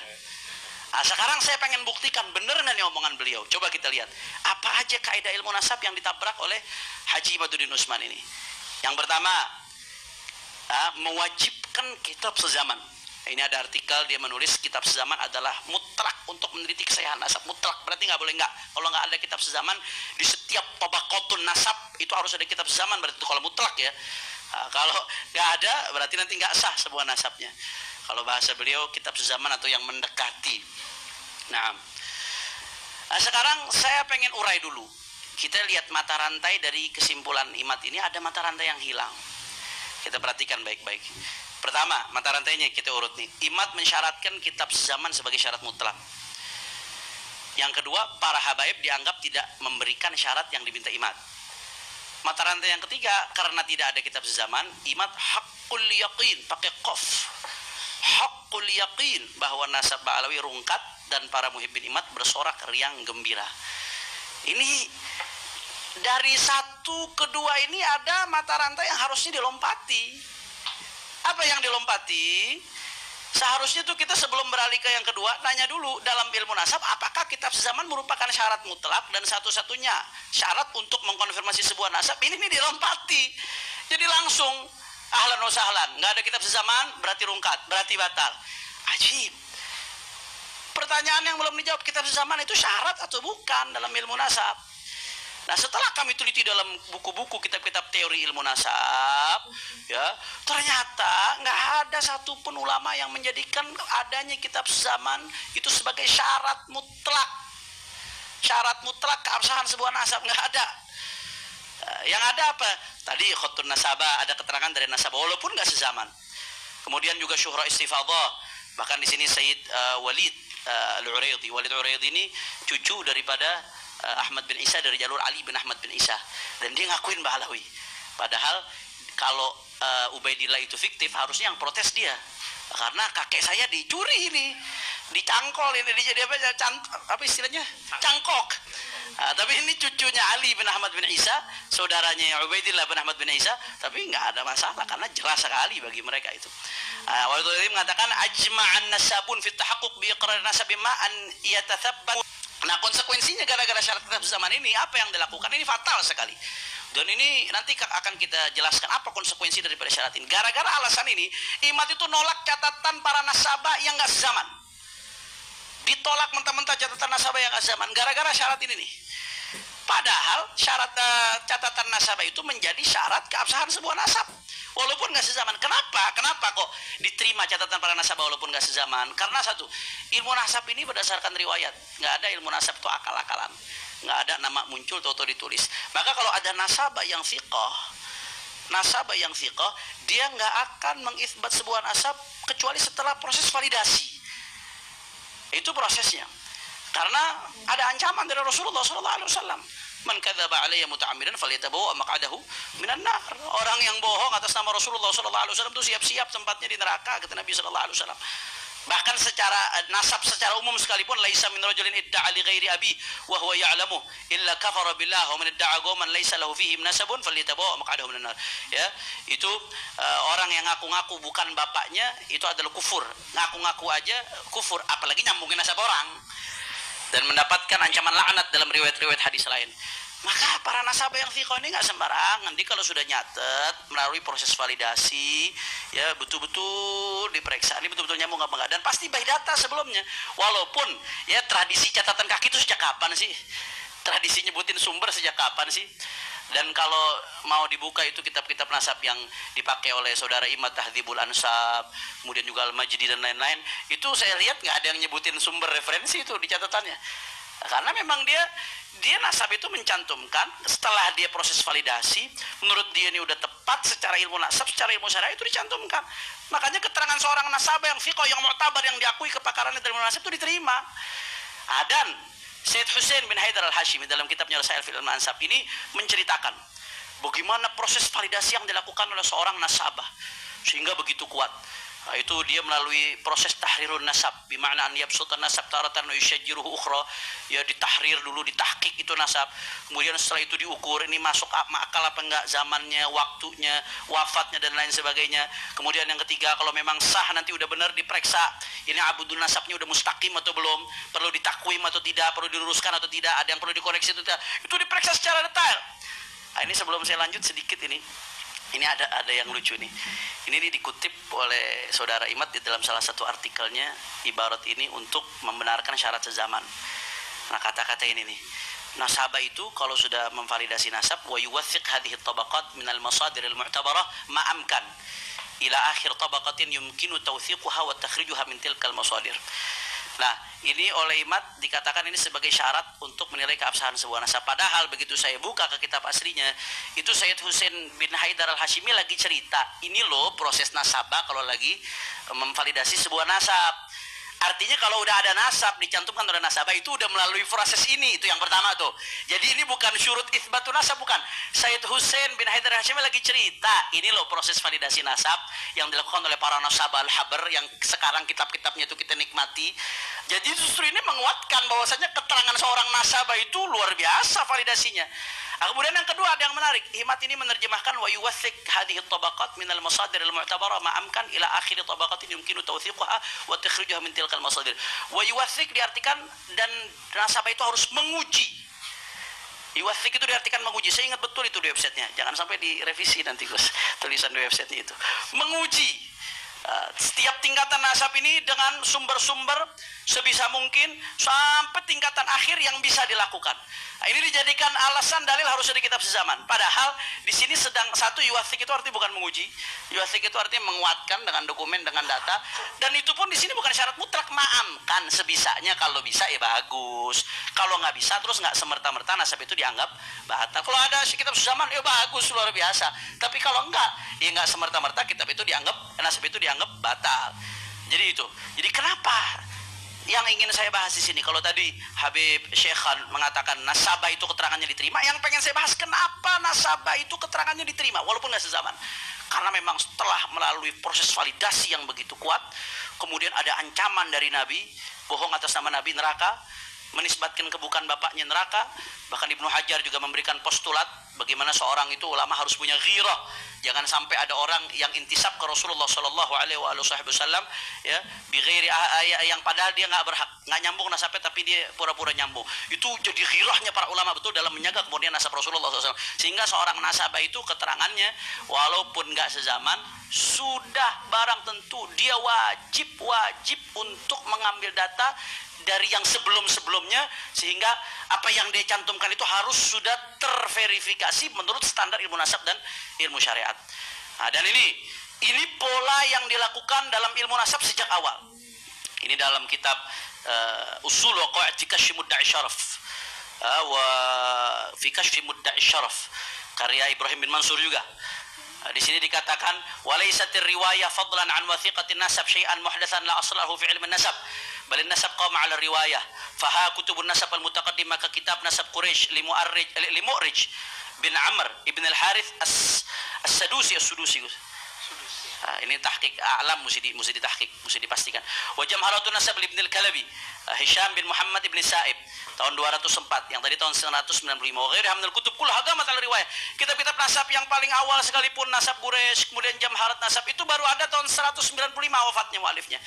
Nah, sekarang saya pengen buktikan benar nggak nih omongan beliau. Coba kita lihat apa aja kaidah ilmu nasab yang ditabrak oleh Haji Imaduddin Usman ini. Yang pertama, mewajibkan kitab sezaman. Ini ada artikel, dia menulis kitab sezaman adalah mutlak untuk meneliti kesahihan nasab. Mutlak berarti nggak boleh nggak. Kalau nggak ada kitab sezaman di setiap tabaqatun nasab itu harus ada kitab sezaman, berarti itu kalau mutlak ya. Kalau nggak ada berarti nanti nggak sah sebuah nasabnya. Kalau bahasa beliau kitab sezaman atau yang mendekati. Nah, sekarang saya pengen urai dulu. Kita lihat mata rantai dari kesimpulan Imad ini, ada mata rantai yang hilang. Kita perhatikan baik-baik. Pertama, mata rantainya kita urut nih. Imad mensyaratkan kitab sezaman sebagai syarat mutlak. Yang kedua, para habaib dianggap tidak memberikan syarat yang diminta Imad. Mata rantai yang ketiga, karena tidak ada kitab sezaman, Imad haqqul yaqin, pakai qaf. Haqqul yaqin, bahwa nasab Ba'alawi rungkat dan para muhibbin Imad bersorak riang gembira. Ini dari satu ke dua ini ada mata rantai yang harusnya dilompati. Apa yang dilompati? Seharusnya tuh kita sebelum beralih ke yang kedua nanya dulu dalam ilmu nasab, apakah kitab sezaman merupakan syarat mutlak dan satu-satunya syarat untuk mengkonfirmasi sebuah nasab? Ini dilompati. Jadi langsung ahlan wa sahlan, nggak ada kitab sezaman berarti rungkat, berarti batal. Ajib. Pertanyaan yang belum dijawab, kitab sezaman itu syarat atau bukan dalam ilmu nasab? Nah, setelah kami teliti dalam buku-buku kitab-kitab teori ilmu nasab, ya, ternyata nggak ada satupun ulama yang menjadikan adanya kitab sezaman itu sebagai syarat mutlak. Syarat mutlak keabsahan sebuah nasab nggak ada. Yang ada apa? Tadi khutun nasabah, ada keterangan dari nasabah walaupun nggak sezaman. Kemudian juga syuhra istifadhah. Bahkan di sini Sayyid Walid Al-Uraidi. Walid Al-Uraidi ini cucu daripada Ahmad bin Isa dari jalur Ali bin Ahmad bin Isa, dan dia ngakuin Ba'alawi. Padahal kalau Ubaidillah itu fiktif, harusnya yang protes dia, karena kakek saya dicuri ini, dicangkol ini, jadi apa istilahnya, cangkok. Tapi ini cucunya Ali bin Ahmad bin Isa, saudaranya Ubaidillah bin Ahmad bin Isa, tapi nggak ada masalah karena jelas sekali bagi mereka itu. Waktu itu mengatakan ajma'an nasabun fit tahaqquq bi iqrar nasabi ma an yatathabbat. Nah, konsekuensinya gara-gara syarat kitab zaman ini apa yang dilakukan ini fatal sekali. Dan ini nanti akan kita jelaskan apa konsekuensi daripada syarat ini. Gara-gara alasan ini, Imad itu nolak catatan para nasabah yang nggak sezaman. Ditolak mentah-mentah catatan nasabah yang nggak sezaman gara-gara syarat ini nih. Padahal syarat catatan nasabah itu menjadi syarat keabsahan sebuah nasab. Walaupun nggak sezaman. Kenapa? Kenapa kok diterima catatan para nasabah walaupun nggak sezaman? Karena satu, ilmu nasab ini berdasarkan riwayat. Nggak ada ilmu nasab itu akal-akalan. Nggak ada nama muncul atau ditulis. Maka kalau ada nasabah yang thiqah, dia nggak akan mengisbat sebuah nasab kecuali setelah proses validasi. Itu prosesnya. Karena ada ancaman dari Rasulullah SAW. Man kadzaba alayya muta'ammidan falyatabawwa maq'adahu minan nar. Orang yang bohong atas nama Rasulullah SAW itu siap-siap tempatnya di neraka, kata Nabi SAW. Bahkan secara nasab secara umum sekalipun, laisa min rajulin idda'a li ghairi abi wa huwa ya'lamu illa kafara billah wa man idda'a qauman laisa lahu fihim nasabun falyatabawwa maq'adahu minan nar. Ya, itu orang yang ngaku-ngaku bukan bapaknya itu adalah kufur. Ngaku-ngaku aja kufur, apalagi nyambungin nasab orang. Dan mendapatkan ancaman laknat dalam riwayat-riwayat hadis lain. Maka para nasabah yang thiqah ini nggak sembarangan. Nanti kalau sudah nyatet melalui proses validasi, ya betul-betul diperiksa, ini betul-betul nyambung apa enggak, dan pasti by data sebelumnya. Walaupun ya tradisi catatan kaki itu sejak kapan sih? Tradisi nyebutin sumber sejak kapan sih? Dan kalau mau dibuka itu kitab-kitab nasab yang dipakai oleh saudara Imad, Tahdzibul Ansab, kemudian juga Al-Majdi dan lain-lain, itu saya lihat nggak ada yang nyebutin sumber referensi itu di catatannya. Karena memang dia nasab itu mencantumkan setelah dia proses validasi, menurut dia ini udah tepat secara ilmu nasab, secara ilmu syariah itu dicantumkan. Makanya keterangan seorang nasabah yang thiqah, yang mu'tabar, yang diakui kepakarannya dari ilmu nasab itu diterima. Dan Syed Hussein bin Haidar al-Hashimi dalam kitabnya Rasail fil Ansab ini menceritakan bagaimana proses validasi yang dilakukan oleh seorang nasabah sehingga begitu kuat. Nah, itu dia melalui proses tahrirun nasab, bima'na an yabsutan nasab taratan wa yushajjiruhu ukhra, ya ditahrir dulu, ditahqiq itu nasab. Kemudian setelah itu diukur ini masuk akal apa enggak zamannya, waktunya, wafatnya dan lain sebagainya. Kemudian yang ketiga, kalau memang sah nanti udah benar diperiksa, ini abudun nasabnya udah mustaqim atau belum, perlu ditakwim atau tidak, perlu diluruskan atau tidak, ada yang perlu dikoreksi atau tidak. Itu diperiksa secara detail. Nah, ini sebelum saya lanjut sedikit ini ada yang lucu nih. Ini dikutip oleh saudara Imad di dalam salah satu artikelnya, ibarat ini untuk membenarkan syarat sezaman. Nah, kata-kata ini nih. Nasabah itu kalau sudah memvalidasi nasab, wa yuwathiq hadhihi tabaqat min al-masadir al-mu'tabarah ma amkan ila akhir tabaqatin yumkinu tawthiquha wa takhrijuha min tilkal masadir. Nah, ini oleh Imad dikatakan ini sebagai syarat untuk menilai keabsahan sebuah nasab. Padahal begitu saya buka ke kitab aslinya, itu Syed Hussein bin Haidar al-Hashimi lagi cerita, ini loh proses nasabah kalau lagi memvalidasi sebuah nasab. Artinya kalau udah ada nasab dicantumkan oleh nasabah itu udah melalui proses ini, itu yang pertama tuh. Jadi ini bukan syurut itsbatu nasab, bukan. Syed Hussein bin Haidar al-Hashimi lagi cerita, ini loh proses validasi nasab yang dilakukan oleh para nasabah al-habar yang sekarang kitab-kitabnya itu kita nikmati. Jadi justru ini menguatkan bahwasanya keterangan seorang nasabah itu luar biasa validasinya. Nah, kemudian yang kedua ada yang menarik. Imad ini menerjemahkan wa yuwathiq hadhihi tabaqat min al-masadir al-mu'tabarah ma amkan ila akhir tabaqatin yumkinu tawthiquha wa takhrijuha min tilkal masadir. Wa yuwathiq diartikan dan nasabah itu harus menguji. Yuwathiq itu diartikan menguji. Saya ingat betul itu di websitenya. Jangan sampai direvisi nanti Gus tulisan di websitenya itu. Menguji setiap tingkatan nasab ini dengan sumber-sumber sebisa mungkin sampai tingkatan akhir yang bisa dilakukan. Nah, ini dijadikan alasan dalil harus ada kitab sezaman. Padahal di sini sedang satu yuwathiq itu artinya bukan menguji. Yuwathiq itu artinya menguatkan dengan dokumen, dengan data. Dan itu pun di sini bukan syarat mutlak, maamkan sebisanya, kalau bisa ya bagus. Kalau nggak bisa terus nggak semerta-merta nasab itu dianggap batal. Kalau ada kitab sezaman ya bagus, luar biasa. Tapi kalau enggak, ya nggak semerta-merta kitab itu dianggap, nasab itu dianggap batal. Jadi itu. Jadi kenapa? Yang ingin saya bahas di sini, kalau tadi Habib Syekhan mengatakan nasabah itu keterangannya diterima, yang pengen saya bahas kenapa nasabah itu keterangannya diterima walaupun nggak sezaman. Karena memang setelah melalui proses validasi yang begitu kuat, kemudian ada ancaman dari Nabi, bohong atas nama Nabi, neraka, menisbatkan kebukan bapaknya neraka. Bahkan Ibnu Hajar juga memberikan postulat bagaimana seorang itu ulama harus punya ghirah, Jangan sampai ada orang yang intisab ke Rasulullah Shallallahu Alaihi Wasallam ya, bighairi yang padahal dia nggak berhak, nggak nyambung nasabnya, tapi dia pura-pura nyambung. Itu jadi ghirahnya para ulama betul dalam menjaga kemudian nasab Rasulullah SAW. Sehingga seorang nasabah itu keterangannya walaupun nggak sezaman, sudah barang tentu dia wajib untuk mengambil data dari yang sebelum-sebelumnya, sehingga apa yang dia cantumkan itu harus sudah terverifikasi menurut standar ilmu nasab dan ilmu syariat. Nah, dan ini pola yang dilakukan dalam ilmu nasab sejak awal. Ini dalam kitab Usul wa Qawaid fi Kashfi Mudda'i Syaraf wa fi Kashfi Mudda'i Syaraf karya Ibrahim bin Mansur juga. Di sini dikatakan walaisatir riwayah fadlan an wathiqatin nasab syai'an muhdatsan la aslahu fi ilmi nasab bal nasab qama 'ala riwayah faha kutubun nasab al mutaqaddimah ka kitab nasab Quraisy limu'rij bin Amr ibn al Harith as-Sadusi. Ini tahqiq a'lam, mesti ditahqiq, mesti dipastikan. Wa jamharatun nasab ibn al-Kalabi Hisham bin Muhammad ibn Sa'ib tahun 204, yang tadi tahun 195. Wa ghairiha min al-kutub kullaha hagamat al-riwayah. Kitab-kitab nasab yang paling awal sekalipun nasab Quraisy, kemudian jamharat nasab itu baru ada tahun 195 wafatnya mualifnya.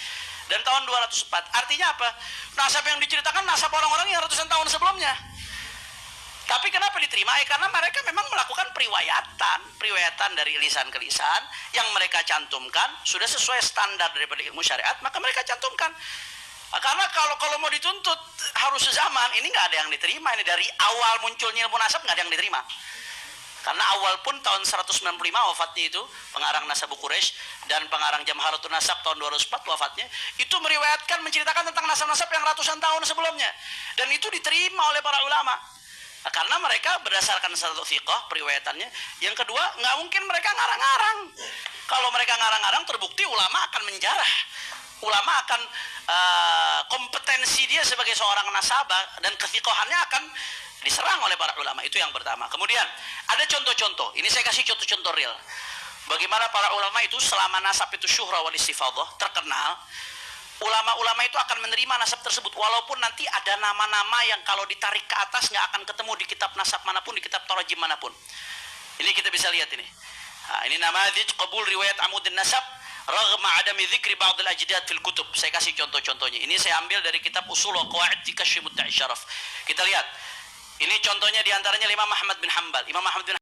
Dan tahun 204. Artinya apa? Nasab yang diceritakan nasab orang-orang yang ratusan tahun sebelumnya. Tapi kenapa diterima? Karena mereka memang melakukan periwayatan dari lisan ke lisan yang mereka cantumkan sudah sesuai standar daripada ilmu syariat, maka mereka cantumkan. Karena kalau mau dituntut harus sezaman, ini nggak ada yang diterima. Ini dari awal munculnya ilmu nasab nggak ada yang diterima. Karena awal pun tahun 195 wafatnya itu pengarang Nasab Quraisy, dan pengarang Jamharatun Nasab tahun 204 wafatnya, itu meriwayatkan, menceritakan tentang nasab-nasab yang ratusan tahun sebelumnya, dan itu diterima oleh para ulama. Karena mereka berdasarkan satu thiqah periwayatannya. Yang kedua, nggak mungkin mereka ngarang-ngarang. Kalau mereka ngarang-ngarang, terbukti ulama akan menjarah. Ulama akan kompetensi dia sebagai seorang nasabah dan kethiqahannya akan diserang oleh para ulama. Itu yang pertama. Kemudian ada contoh-contoh. Ini saya kasih contoh-contoh real. Bagaimana para ulama itu selama nasab itu syuhra wal istifadah, terkenal, ulama-ulama itu akan menerima nasab tersebut walaupun nanti ada nama-nama yang kalau ditarik ke atas nggak akan ketemu di kitab nasab manapun, di kitab tarajim manapun. Ini kita bisa lihat ini. Nah, ini namadzij qabul riwayat amudin nasab raghma adami dzikri ba'd al-ajdad fil kutub. Saya kasih contoh-contohnya. Ini saya ambil dari kitab Usul wa Qawaid fi Kashfi Mudda'i Syaraf. Kita lihat. Ini contohnya diantaranya Imam Ahmad bin Hanbal. Imam Ahmad bin